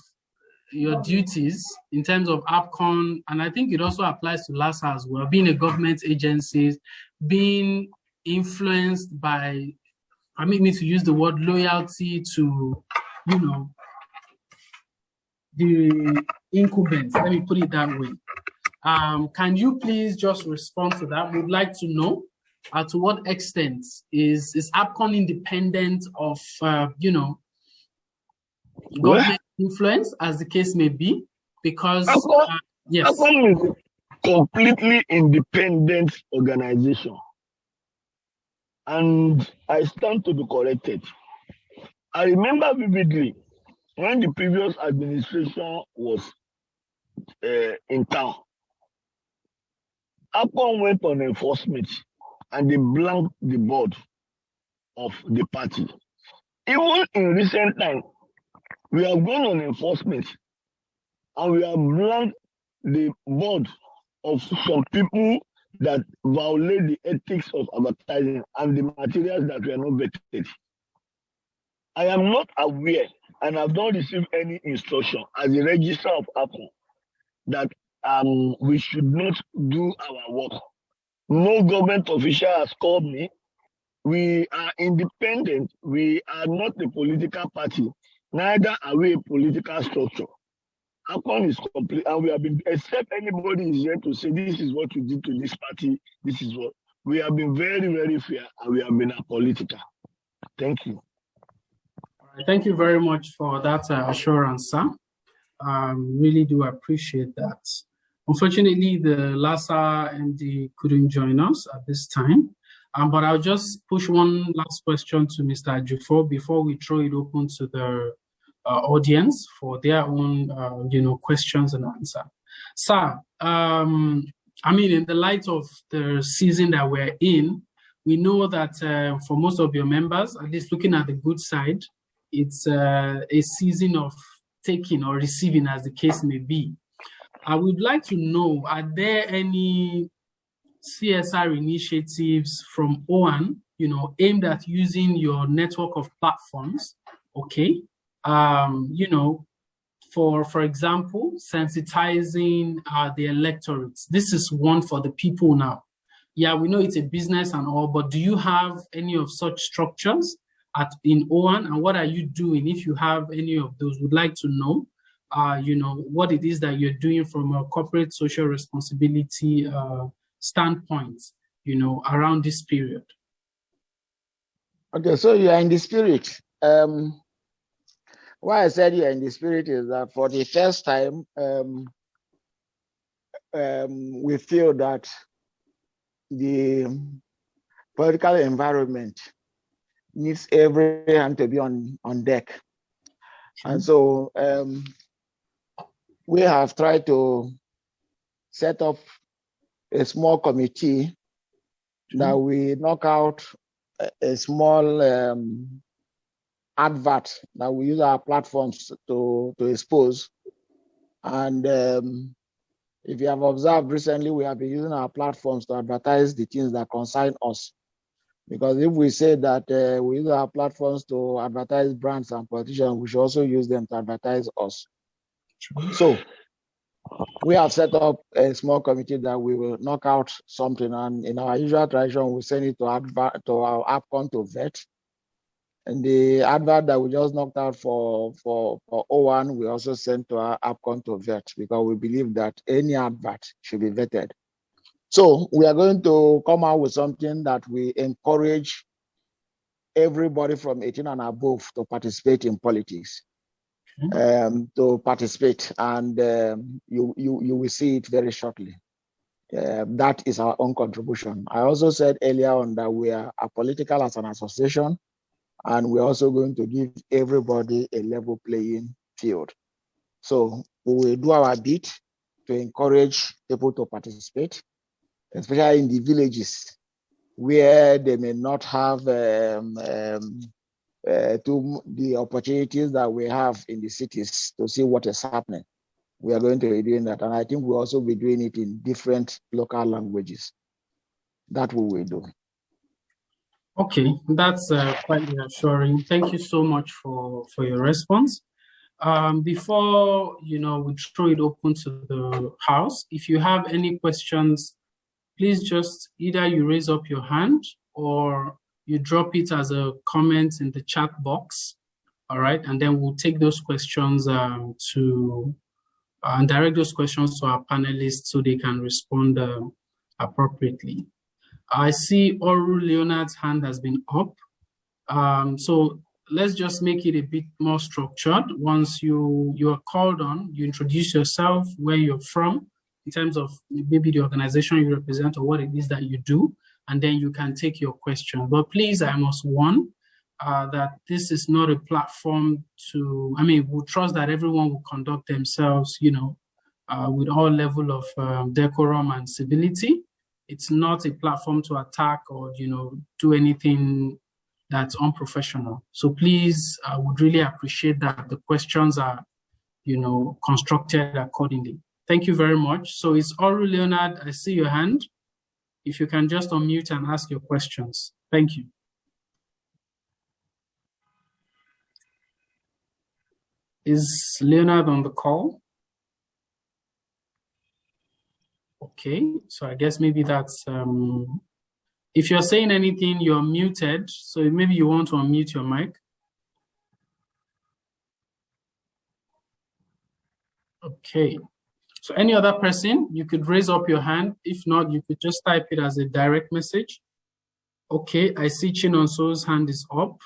your duties in terms of APCON, and I think it also applies to LASA as well, being a government agency, being influenced by, permit me to use the word, loyalty to, the incumbents. Let me put it that way. Can you please just respond to that? We'd like to know to what extent is APCON independent of, government influence, as the case may be, because yes,
APCON is a completely independent organization, and I stand to be corrected. I remember vividly when the previous administration was in town, APCON went on enforcement and they blanked the board of the party. Even in recent time, we have gone on enforcement and we have blanked the board of some people that violate the ethics of advertising and the materials that were not vetted. I am not aware and have not received any instruction as the registrar of APCON that we should not do our work. No government official has called me. We are independent. We are not a political party. Neither are we a political structure. APCON is complete, and we have been, except anybody is here to say this is what you did to this party, this is what, we have been very, very fair, and we have been apolitical. Thank you.
Thank you very much for that assurance, sir. Really do appreciate that. Unfortunately, the LASA MD couldn't join us at this time, but I'll just push one last question to Mr. Ajufo before we throw it open to the audience for their own, questions and answers. Sir, in the light of the season that we're in, we know that for most of your members, at least looking at the good side, it's a season of taking or receiving, as the case may be. I would like to know, are there any CSR initiatives from OAAN, aimed at using your network of platforms, okay? For example, sensitizing the electorates. This is one for the people now. Yeah, we know it's a business and all, but do you have any of such structures in OAAN, and what are you doing if you have any of those? Would like to know. what it is that you're doing from a corporate social responsibility standpoint, around this period.
Okay, so you are in the spirit. Why I said you are in the spirit is that for the first time, we feel that the political environment needs every hand to be on deck. And so we have tried to set up a small committee that we knock out a small advert that we use our platforms to expose. And if you have observed recently, we have been using our platforms to advertise the things that concern us. Because if we say that we use our platforms to advertise brands and politicians, we should also use them to advertise us. So we have set up a small committee that we will knock out something, and in our usual tradition, we send it to our APCON to vet. And the advert that we just knocked out for OAAN, we also sent to our APCON to vet, because we believe that any advert should be vetted. So we are going to come out with something that we encourage everybody from 18 and above to participate in politics. To participate, and you will see it very shortly. That is our own contribution. I also said earlier on that we are apolitical as an association, and we're also going to give everybody a level playing field. So we will do our bit to encourage people to participate, especially in the villages where they may not have the opportunities that we have in the cities to see what is happening. We are going to be doing that, and I think we'll also be doing it in different local languages. That we will do.
Okay, that's quite reassuring. Thank you so much for your response. Before we throw it open to the house, if you have any questions, please just either you raise up your hand or you drop it as a comment in the chat box, all right? And then we'll take those questions and direct those questions to our panelists so they can respond appropriately. I see Oru Leonard's hand has been up. So let's just make it a bit more structured. Once you are called on, you introduce yourself, where you're from, in terms of maybe the organization you represent or what it is that you do, and then you can take your question. But please, I must warn that this is not a platform we trust that everyone will conduct themselves, with all level of decorum and civility. It's not a platform to attack or, do anything that's unprofessional. So please, I would really appreciate that the questions are, constructed accordingly. Thank you very much. So it's Oru Leonard, I see your hand. If you can just unmute and ask your questions. Thank you. Is Leonard on the call? Okay, so I guess maybe that's, if you're saying anything, you're muted. So maybe you want to unmute your mic. Okay. So any other person, you could raise up your hand. If not, you could just type it as a direct message. Okay, I see Chinonso's hand is up.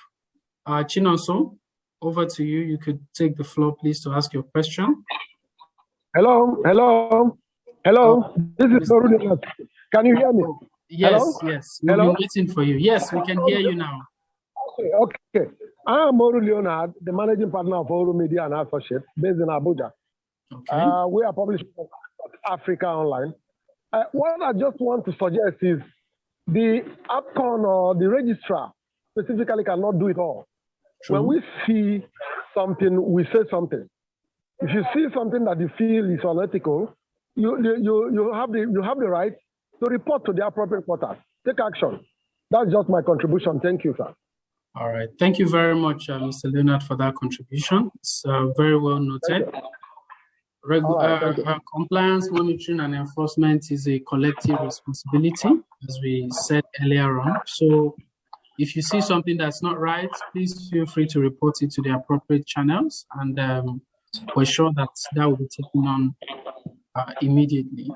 Chinonso, over to you. You could take the floor, please, to ask your question.
Hello. This is Boardroom. Can you hear me?
Yes,
hello?
Yes. We've been waiting for you. Yes, we can hear you now.
Okay. I am Oru Leonard, the managing partner of Oru Media and Associates, based in Abuja. Okay. We are publishing on Africa Online. What I just want to suggest is the APCON or the registrar specifically cannot do it all. True. When we see something, we say something. If you see something that you feel is unethical, you have the right to report to the appropriate quarters. Take action. That's just my contribution. Thank you, sir.
All right. Thank you very much, Mr. Leonard, for that contribution. It's very well noted. Compliance, monitoring, and enforcement is a collective responsibility, as we said earlier on. So if you see something that's not right, please feel free to report it to the appropriate channels, and
we're sure that that will be taken on immediately.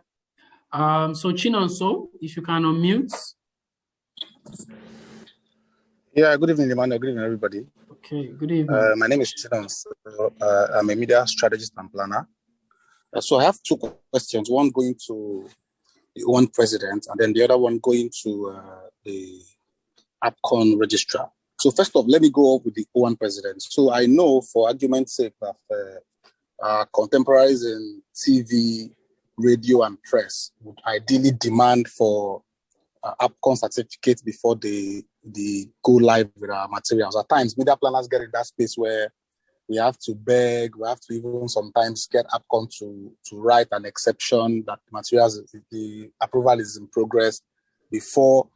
So Chinonso, if you can unmute.
Yeah, good evening, Emmanuel. Good evening, everybody.
Okay, good evening.
My name is Chinonso. I'm a media strategist and planner. So I have two questions, one going to the OAN president and then the other one going to the APCON registrar. So first off, let me go up with the OAN president. So I know for argument's sake that contemporaries in TV, radio and press would ideally demand for APCON certificate before they go live with our materials. At times, media planners get in that space where we have to beg, we have to even sometimes get APCON to write an exception that materials, the approval is in progress before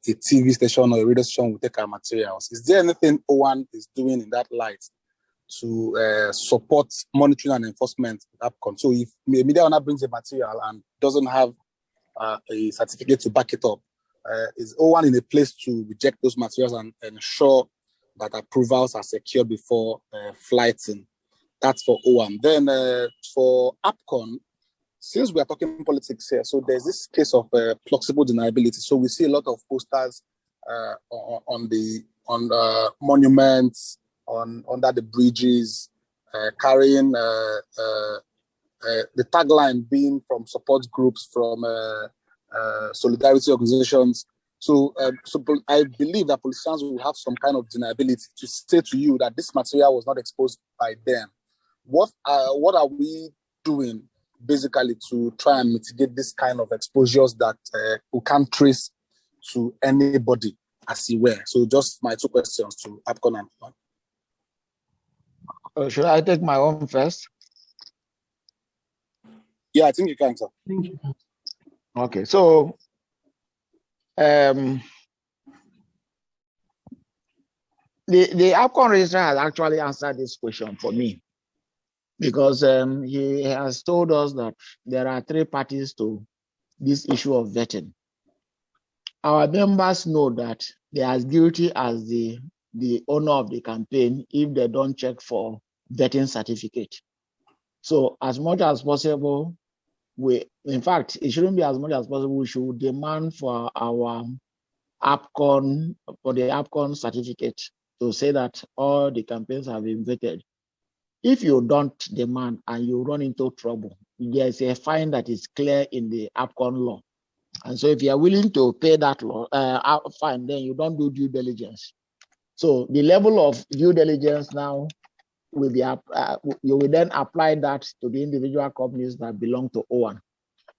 a TV station or a radio station will take our materials. Is there anything OAN is doing in that light to support monitoring and enforcement with APCON? So if a media owner brings a material and doesn't have a certificate to back it up, is OAN in a place to reject those materials and ensure that approvals are secured before flighting? That's for OAN. Then for APCON, since we are talking politics here, so there's this case of plausible deniability. So we see a lot of posters on monuments, under the bridges, carrying the tagline being from support groups, from solidarity organizations. So I believe that politicians will have some kind of deniability to say to you that this material was not exposed by them. What are we doing basically to try and mitigate this kind of exposures that we can't trace to anybody, as it were? So just my two questions to APCON and
Should I take my own first?
Yeah, I think you can, sir.
Thank you.
Okay, so the APCON registrar has actually answered this question for me, because he has told us that there are three parties to this issue of vetting. Our members know that they are as guilty as the owner of the campaign if they don't check for vetting certificate. So as much as possible, in fact, it shouldn't be as much as possible, we should demand for our APCON, for the APCON certificate to say that all the campaigns have been vetted. If you don't demand and you run into trouble, there's a fine that is clear in the APCON law. And so if you are willing to pay that fine, then you don't do due diligence. So the level of due diligence now will be, you will then apply that to the individual companies that belong to OAN.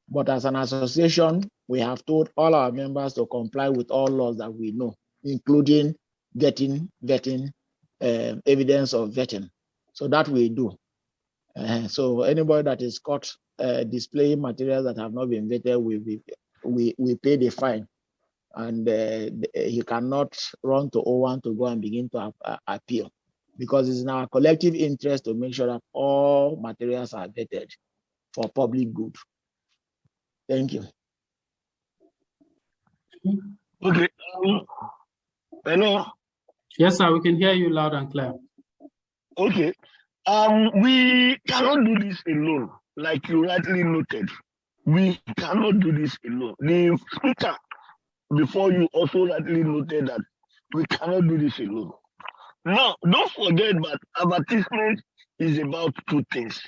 But as an association, we have told all our members to comply with all laws that we know, including getting vetting, evidence of vetting. So that we do. So anybody that is caught displaying materials that have not been vetted, we pay the fine. And he cannot run to OAN to go and begin to appeal, because it's in our collective interest to make sure that all materials are vetted for public good. Thank you.
Okay. Hello.
Yes, sir. We can hear you loud and clear.
Okay. We cannot do this alone, like you rightly noted. We cannot do this alone. The speaker before you also rightly noted that we cannot do this alone. Now, don't forget that advertisement is about two things: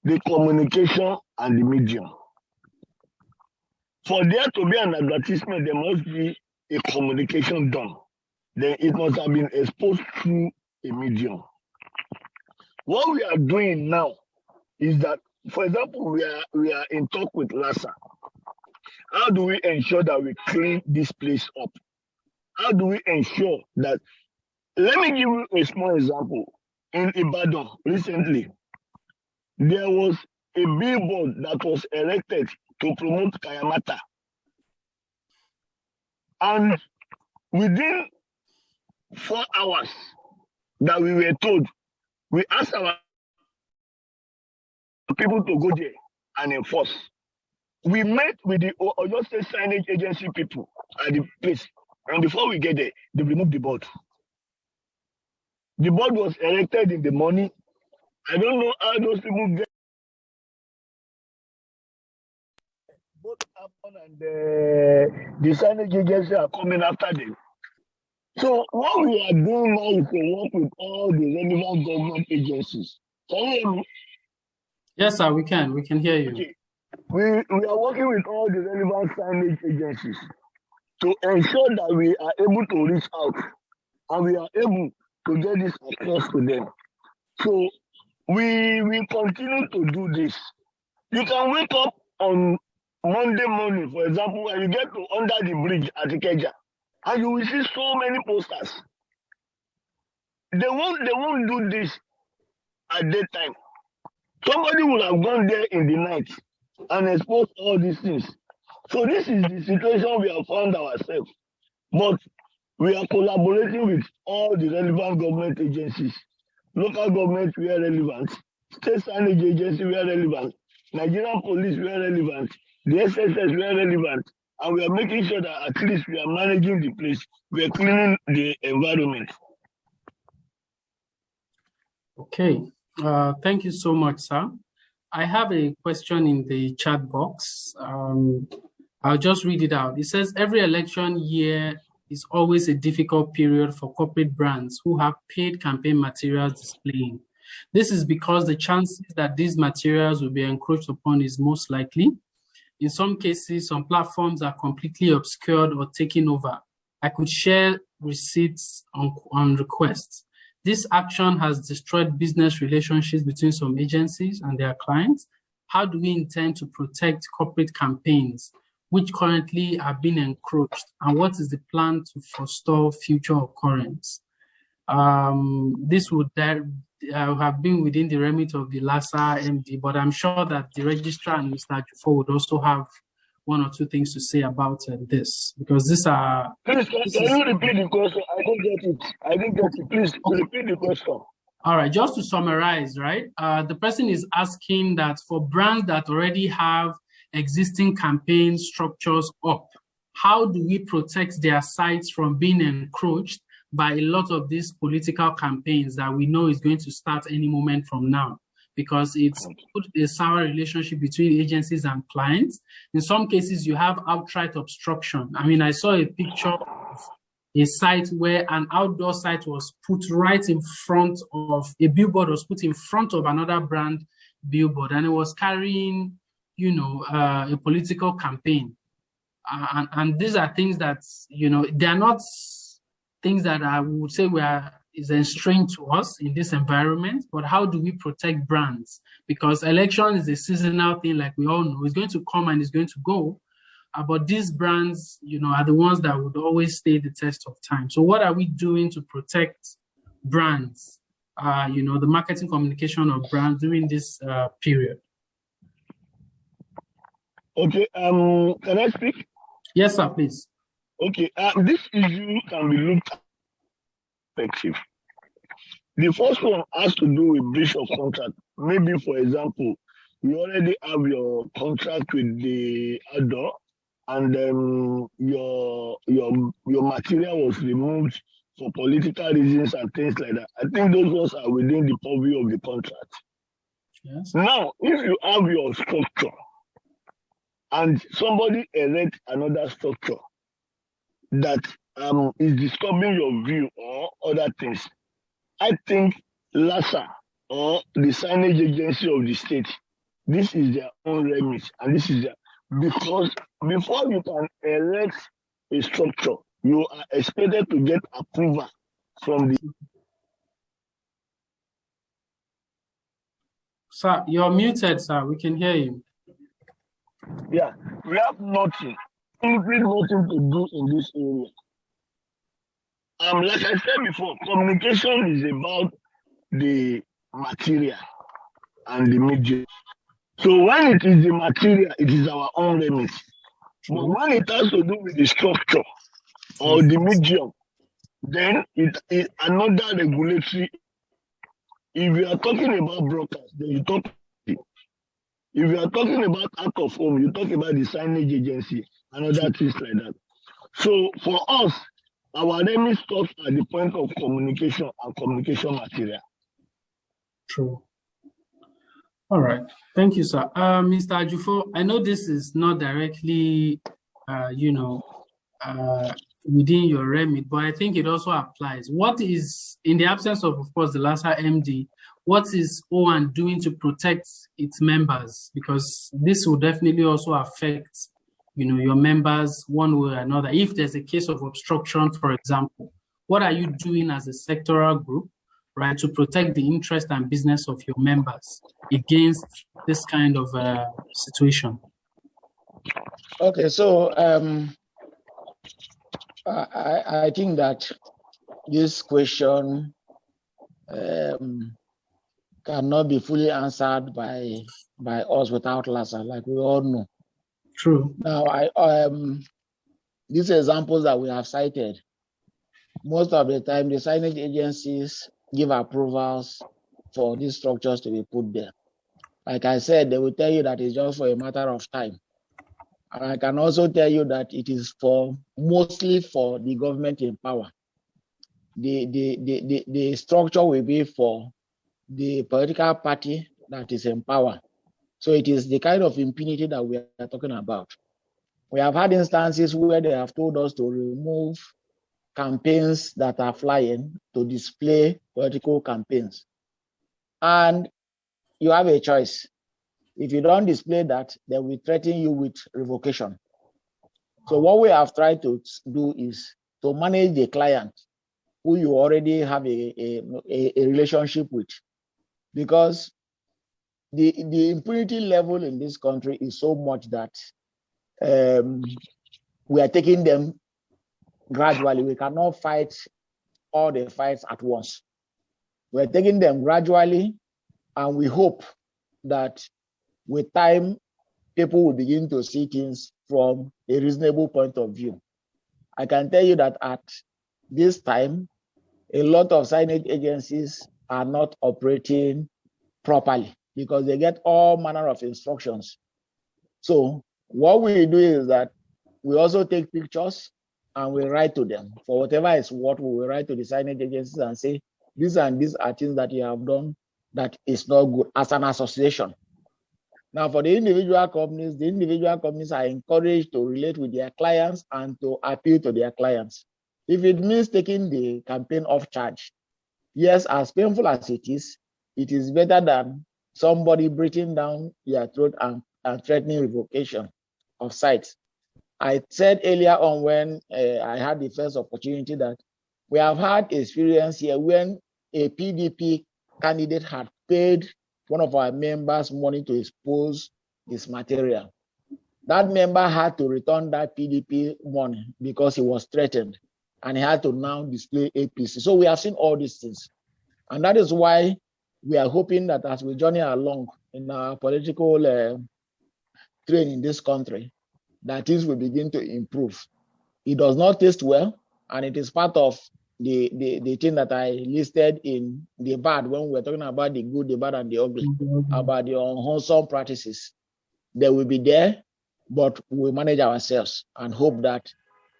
the communication and the medium. For there to be an advertisement, there must be a communication done. Then it must have been exposed through a medium. What we are doing now is that, for example, we are in talk with LASA. How do we ensure that we clean this place up? How do we ensure that? Let me give you a small example. In Ibadan recently, there was a billboard that was erected to promote Kayamata. And within 4 hours that we were told, we asked our people to go there and enforce. We met with the Oyo State signage agency people at the place, and before we get there, they removed the board. The board was erected in the morning, I don't know how those people get both APCON and the signage agency are coming after them. So what we are doing now is to work with all the relevant government agencies. Can you hear me?
Yes, sir, we can. We can hear you.
Okay. We are working with all the relevant signage agencies to ensure that we are able to reach out and we are able to get this across to them. So we will continue to do this. You can wake up on Monday morning, for example, and you get to under the bridge at Ikeja, and you will see so many posters. They won't do this at daytime. Somebody will have gone there in the night and exposed all these things. So this is the situation we have found ourselves. But we are collaborating with all the relevant government agencies, local government where relevant, state signage agency where relevant, Nigerian police where relevant, the SSS where relevant, and we are making sure that at least we are managing the place, we are cleaning the environment.
Okay, thank you so much, sir. I have a question in the chat box. I'll just read it out. It says, every election year is always a difficult period for corporate brands who have paid campaign materials displaying. This is because the chances that these materials will be encroached upon is most likely. In some cases, some platforms are completely obscured or taken over. I could share receipts on request. This action has destroyed business relationships between some agencies and their clients. How do we intend to protect corporate campaigns which currently are being encroached? And what is the plan to forestall future occurrence? This would have been within the remit of the LASA MD, but I'm sure that the Registrar and Mr. Ajufo would also have one or two things to say about this, because these are...
Please, can you repeat the question? I didn't get it. Please, repeat the question.
All right, just to summarize, right? The person is asking that for brands that already have existing campaign structures up, how do we protect their sites from being encroached by a lot of these political campaigns that we know is going to start any moment from now? Because it's put a sour relationship between agencies and clients. In some cases, you have outright obstruction. I mean, I saw a picture of a site where an outdoor site was put right in front of, a billboard was put in front of another brand billboard, and it was carrying, you know, a political campaign. And these are things that, you know, they are not things that I would say is strange to us in this environment, but how do we protect brands? Because election is a seasonal thing, like we all know. It's going to come and it's going to go. But these brands, you know, are the ones that would always stay the test of time. So what are we doing to protect brands, you know, the marketing communication of brands during this period?
Okay, can I speak?
Yes, sir, please.
Okay, this issue can be looked at perspective. The first one has to do with breach of contract. Maybe, for example, you already have your contract with the outdoor, and your material was removed for political reasons and things like that. I think those ones are within the purview of the contract.
Yes.
Now, if you have your structure and somebody erects another structure that is disturbing your view or other things, I think LASA or the signage agency of the state, this is their own remit, and this is their, because before you can erect a structure, you are expected to get approval from the...
Sir, you're muted, sir. We can hear you.
Yeah, we have nothing, simply nothing to do in this area. Like I said before, communication is about the material and the medium. So when it is the material, it is our own remit. But when it has to do with the structure or the medium, then it is another regulatory. If you are talking about brokers, then you talk. If you are talking about out of home, you talk about the signage agency and other things like that. So for us, our remit stops at the point of communication and communication material.
True. All right. Thank you, sir. Mr. Ajufo, I know this is not directly, within your remit, but I think it also applies. What is, in the absence of course, the LASA MD, what is OAN doing to protect its members? Because this will definitely also affect, your members one way or another. If there's a case of obstruction, for example, what are you doing as a sectoral group, right, to protect the interest and business of your members against this kind of situation?
Okay, so I think that this question cannot be fully answered by us without LASA, like we all know.
True.
Now, these examples that we have cited, most of the time the signage agencies give approvals for these structures to be put there. Like I said, they will tell you that it's just for a matter of time. And I can also tell you that it is mostly for the government in power. The structure will be for the political party that is in power. So it is the kind of impunity that we are talking about. We have had instances where they have told us to remove campaigns that are flying to display political campaigns. And you have a choice. If you don't display that, they will threaten you with revocation. So what we have tried to do is to manage the client who you already have a relationship with, because the impunity level in this country is so much that we are taking them gradually. We cannot fight all the fights at once. We're taking them gradually, and we hope that with time, people will begin to see things from a reasonable point of view. I can tell you that at this time, a lot of signage agencies are not operating properly because they get all manner of instructions. So what we do is that we also take pictures and we write to them. For whatever is what, we will write to the signage agencies and say, these and these are things that you have done that is not good as an association. Now, for the individual companies are encouraged to relate with their clients and to appeal to their clients. If it means taking the campaign off charge, yes, as painful as it is better than somebody breathing down their throat and threatening revocation of sites. I said earlier on when I had the first opportunity that we have had experience here when a PDP candidate had paid one of our members money to expose his material. That member had to return that PDP money because he was threatened, and he had to now display APC. So we have seen all these things. And that is why we are hoping that as we journey along in our political train in this country, that things will begin to improve. It does not taste well, and it is part of the thing that I listed in the bad when we were talking about the good, the bad, and the ugly, about the unwholesome practices. They will be there, but we'll manage ourselves and hope that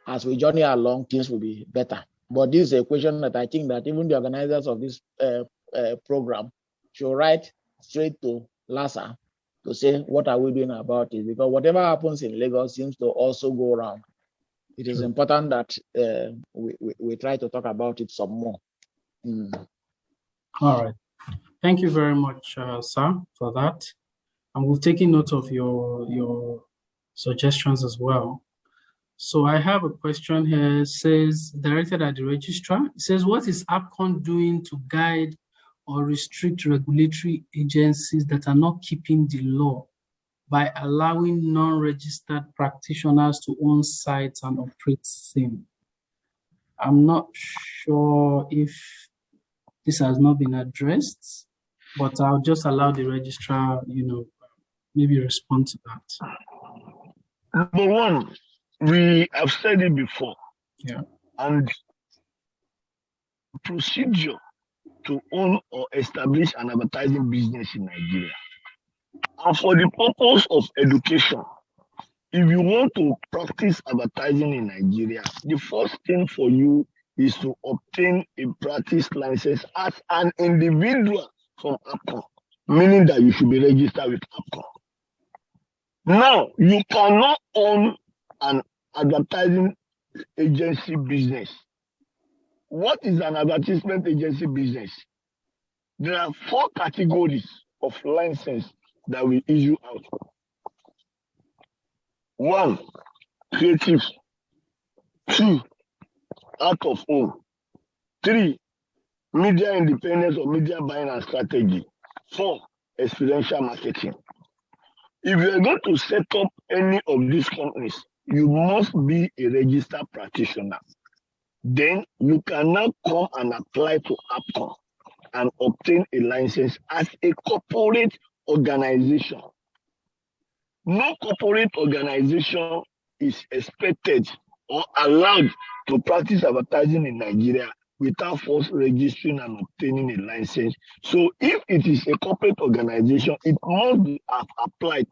as we journey along, things will be better. But this is a question that I think that even the organizers of this program should write straight to LASA to say, what are we doing about it? Because whatever happens in Lagos seems to also go around. It is important that we try to talk about it some more.
All right. Thank you very much, sir, for that. And we've taken note of your suggestions as well. So I have a question here. It says, directed at the registrar. It says, what is APCON doing to guide or restrict regulatory agencies that are not keeping the law by allowing non-registered practitioners to own sites and operate SIM? I'm not sure if this has not been addressed, but I'll just allow the registrar, maybe respond to that.
Number one, we have said it before.
Yeah.
And procedure to own or establish an advertising business in Nigeria. And for the purpose of education, if you want to practice advertising in Nigeria, the first thing for you is to obtain a practice license as an individual from APCON. meaning that you should be registered with APCON. Now, you cannot own an advertising agency business. What is an advertisement agency business? There are 4 categories of license that we issue out. 1, creative. 2, out of home. 3, media independence or media buying and strategy. 4, experiential marketing. If you are going to set up any of these companies, you must be a registered practitioner. Then you can now come and apply to APCON and obtain a license as a corporate organization. No corporate organization is expected or allowed to practice advertising in Nigeria without first registering and obtaining a license. So if it is a corporate organization, it must be applied.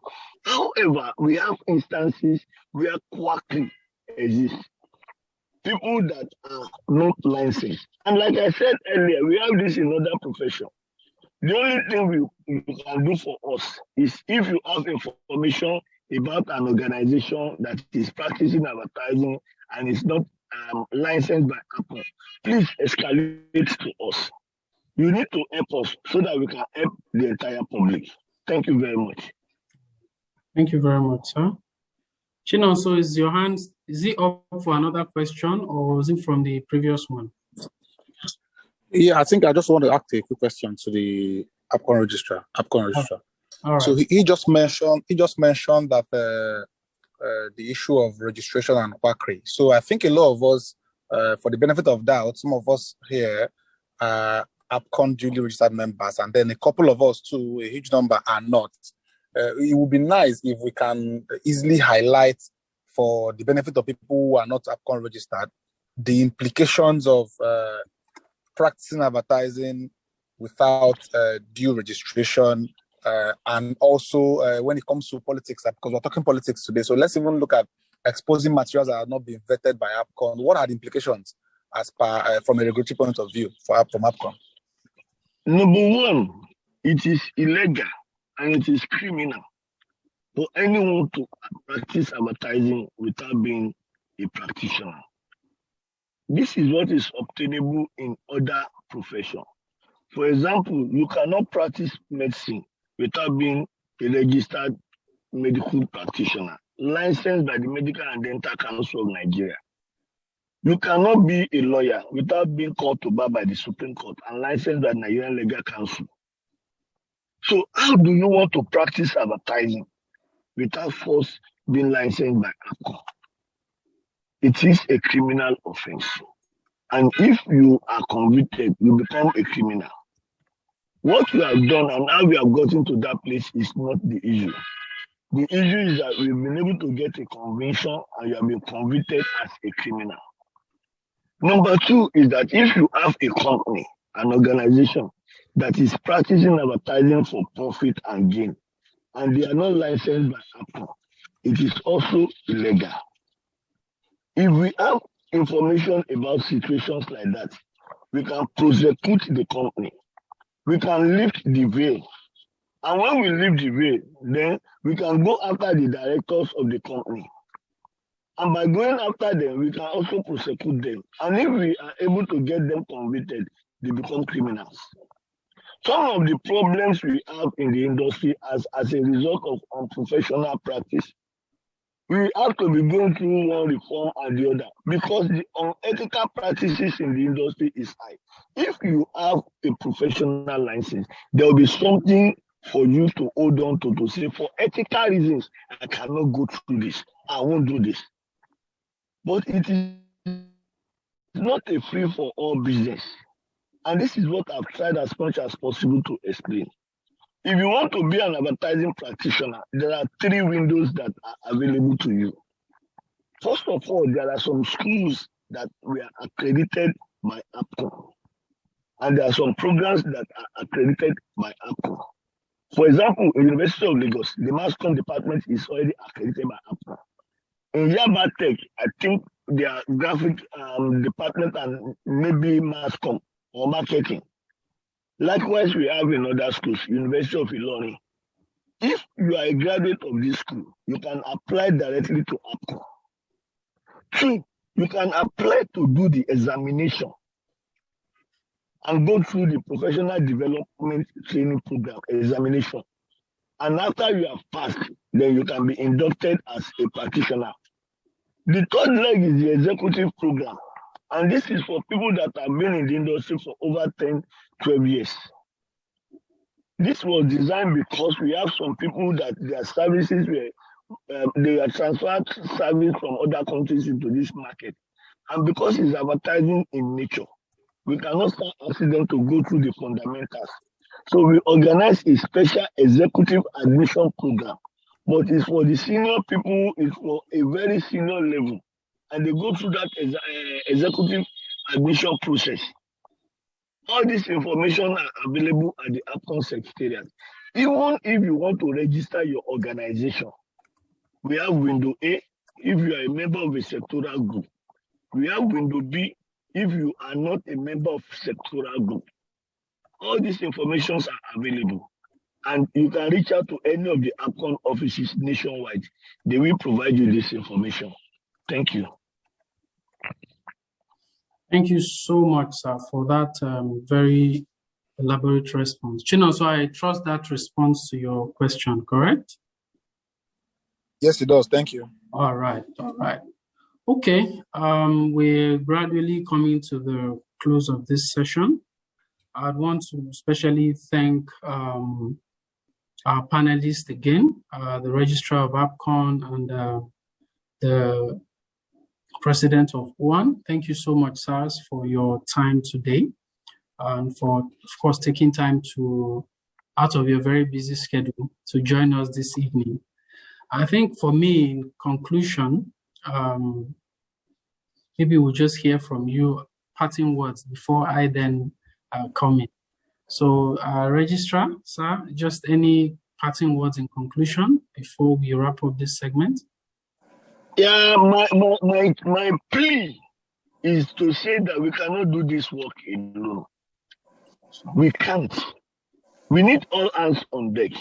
However, we have instances where quackery exists. People that are not licensed. And like I said earlier, we have this in other professions. The only thing you can do for us is if you have information about an organization that is practicing advertising and is not licensed by APCON, please escalate to us. You need to help us so that we can help the entire public. Thank you very much.
Thank you very much, sir. Chinon, so is it up for another question or is it from the previous one?
Yeah, I think I just want to ask a quick question to the APCON registrar.
All right.
So he just mentioned that the issue of registration and quackery. So I think a lot of us, for the benefit of doubt, some of us here are APCON duly registered members, and then a couple of us too, a huge number, are not. It would be nice if we can easily highlight, for the benefit of people who are not APCON registered, the implications of practicing advertising without due registration, and also when it comes to politics, because we're talking politics today. So let's even look at exposing materials that are not being vetted by APCON. What are the implications as per from a regulatory point of view from APCON?
Number one, it is illegal and it is criminal for anyone to practice advertising without being a practitioner. This is what is obtainable in other professions. For example, you cannot practice medicine without being a registered medical practitioner, licensed by the Medical and Dental Council of Nigeria. You cannot be a lawyer without being called to bar by the Supreme Court and licensed by the Nigerian Legal Council. So how do you want to practice advertising without first being licensed by APCON? It is a criminal offense. And if you are convicted, you become a criminal. What we have done and how we have gotten to that place is not the issue. The issue is that we've been able to get a conviction and you have been convicted as a criminal. Number two is that if you have a company, an organization that is practicing advertising for profit and gain, and they are not licensed by APCON, it is also illegal. If we have information about situations like that, we can prosecute the company. We can lift the veil. And when we lift the veil, then we can go after the directors of the company. And by going after them, we can also prosecute them. And if we are able to get them convicted, they become criminals. Some of the problems we have in the industry as a result of unprofessional practice, we have to be going through one reform and the other because the unethical practices in the industry is high. If you have a professional license, there will be something for you to hold on to say, for ethical reasons, I cannot go through this. I won't do this. But it is not a free-for-all business. And this is what I've tried as much as possible to explain. If you want to be an advertising practitioner, there are 3 windows that are available to you. First of all, there are some schools that were accredited by APCON. And there are some programs that are accredited by APCON. For example, in the University of Lagos, the mass comm department is already accredited by APCON. In Yaba Tech, I think their graphic department and maybe mass comm or marketing Likewise, we have in other schools, University of Ilorin. If you are a graduate of this school, you can apply directly to APCON. 2, you can apply to do the examination and go through the professional development training program examination. And after you have passed, then you can be inducted as a practitioner. The third leg is the executive program. And this is for people that have been in the industry for over 10, 12 years. This was designed because we have some people that their services were, they are transferred service from other countries into this market. And because it's advertising in nature, we cannot start asking them to go through the fundamentals. So we organize a special executive admission program, but it's for the senior people, it's for a very senior level. And they go through that executive admission process. All this information are available at the APCON Secretariat. Even if you want to register your organization, we have window A if you are a member of a sectoral group. We have window B if you are not a member of sectoral group. All these informations are available. And you can reach out to any of the APCON offices nationwide. They will provide you this information. Thank you.
Thank you so much, sir, for that very elaborate response. Chino, so I trust that response to your question, correct?
Yes, it does. Thank you.
All right. Okay, we're gradually coming to the close of this session. I'd want to especially thank our panelists again, the Registrar of APCON and the President of OAAN. Thank you so much, sirs, for your time today and for, of course, taking time out of your very busy schedule to join us this evening. I think for me, in conclusion, maybe we'll just hear from you parting words before I then come in. So, Registrar, sir, just any parting words in conclusion before we wrap up this segment?
Yeah, my plea is to say that we cannot do this work alone. We can't. We need all hands on deck.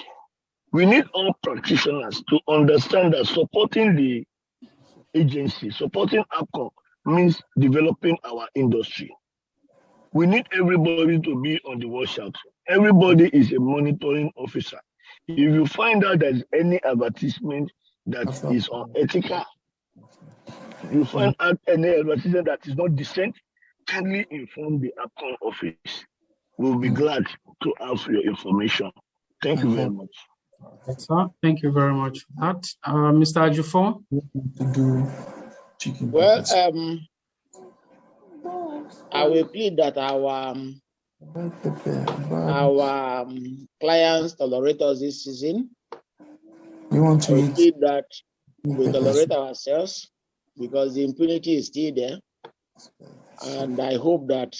We need all practitioners to understand that supporting the agency, supporting APCON means developing our industry. We need everybody to be on the watch out. Everybody is a monitoring officer. If you find out there's any advertisement that is unethical, you find out any advertisement that is not decent, kindly inform the APCON office. We'll be glad to have your information. Thank you very much.
Sir, thank you very much for that. Mr. Ajufo?
Well, I will plead that our clients tolerate us this season.
You want to
plead that we tolerate ourselves because the impunity is still there. And I hope that,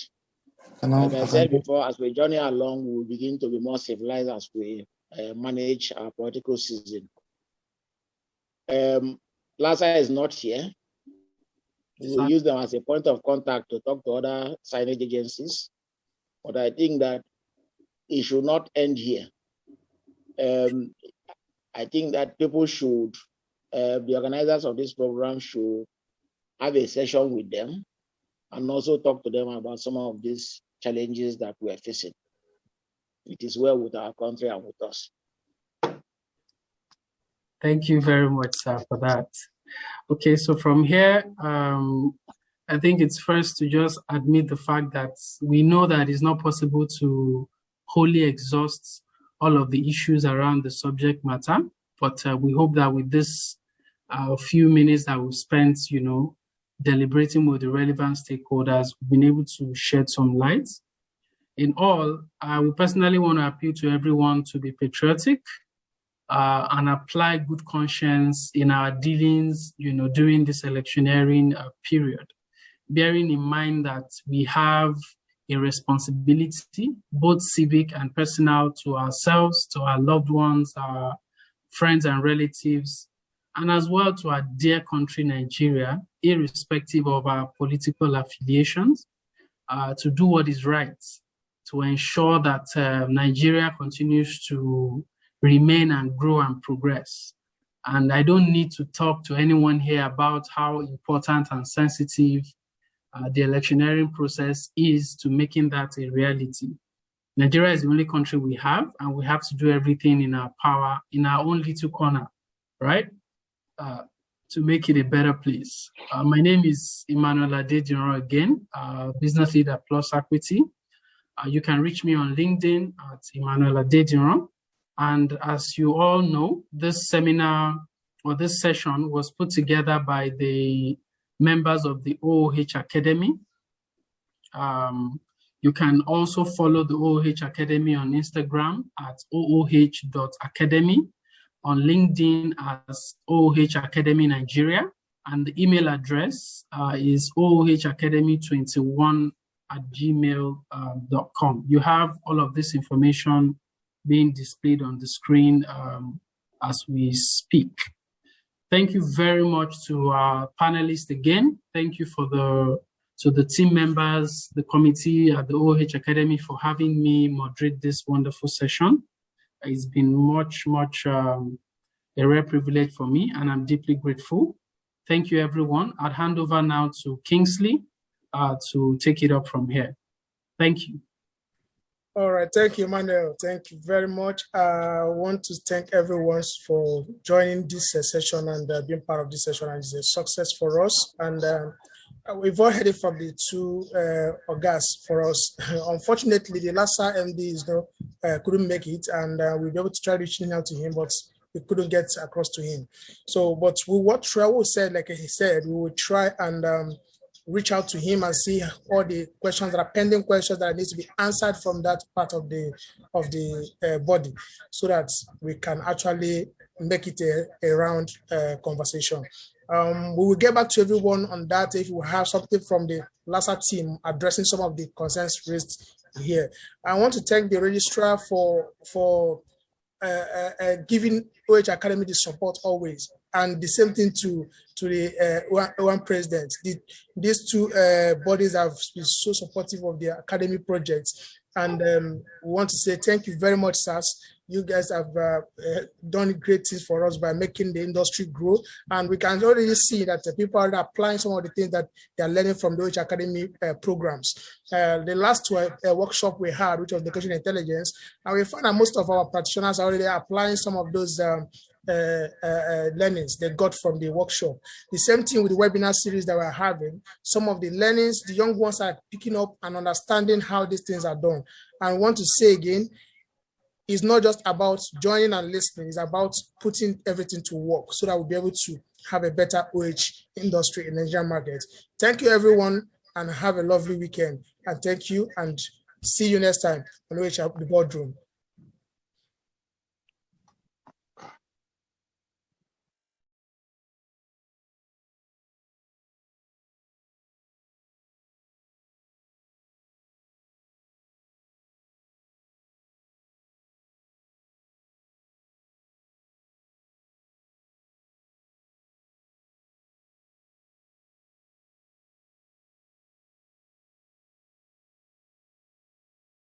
like I said before, as we journey along, we'll begin to be more civilized as we manage our political season. Lassa is not here. We will use them as a point of contact to talk to other signage agencies. But I think that it should not end here. I think that people should, the organizers of this program should have a session with them and also talk to them about some of these challenges that we are facing. It is well with our country and with us.
Thank you very much, sir, for that. Okay, so from here, I think it's first to just admit the fact that we know that it's not possible to wholly exhaust all of the issues around the subject matter, but we hope that with this few minutes that we've spent, deliberating with the relevant stakeholders, we've been able to shed some light. In all, I would personally want to appeal to everyone to be patriotic and apply good conscience in our dealings, during this electioneering period, bearing in mind that we have a responsibility, both civic and personal, to ourselves, to our loved ones, our friends and relatives, and as well to our dear country, Nigeria, irrespective of our political affiliations, to do what is right, to ensure that Nigeria continues to remain and grow and progress. And I don't need to talk to anyone here about how important and sensitive the electioneering process is to making that a reality. Nigeria is the only country we have, and we have to do everything in our power, in our own little corner, right? To make it a better place. My name is Emmanuel Adediran again, business leader plus Acuity. You can reach me on LinkedIn at Emmanuel Adediran. And as you all know, this seminar or this session was put together by the members of the OOH Academy. You can also follow the OOH Academy on Instagram at ooh.academy, on LinkedIn as OOH Academy Nigeria, and the email address is oohacademy21@gmail.com. You have all of this information being displayed on the screen as we speak. Thank you very much to our panelists again. Thank you to the team members, the committee at the OOH Academy for having me moderate this wonderful session. It's been much a rare privilege for me, and I'm deeply grateful. Thank you, everyone. I'll hand over now to Kingsley to take it up from here. Thank you.
All right, thank you, Emmanuel. Thank you very much. I want to thank everyone for joining this session and being part of this session. And it's a success for us. And we've all heard it from the two August for us. Unfortunately, the LASA MD couldn't make it, and we'll be able to try reaching out to him, but we couldn't get across to him. So, but we will try. We said, like he said, we will try and reach out to him and see all the questions that are pending questions that need to be answered from that part of the body, so that we can actually make it a round conversation. We will get back to everyone on that if we have something from the LASA team addressing some of the concerns raised here. I want to thank the registrar for giving OH Academy the support always, and the same thing to the OAAN president. These two bodies have been so supportive of the academy projects, and we want to say thank you very much, sirs. You guys have done great things for us by making the industry grow, and we can already see that the people are applying some of the things that they are learning from the OH Academy programs. The last workshop we had, which was education intelligence, and we found that most of our practitioners are already applying some of those learnings they got from the workshop. The same thing with the webinar series that we're having. Some of the learnings, the young ones are picking up and understanding how these things are done. And I want to say again, it's not just about joining and listening, it's about putting everything to work so that we'll be able to have a better OH industry in the Nigerian market. Thank you, everyone, and have a lovely weekend. And thank you, and see you next time on OH the Boardroom.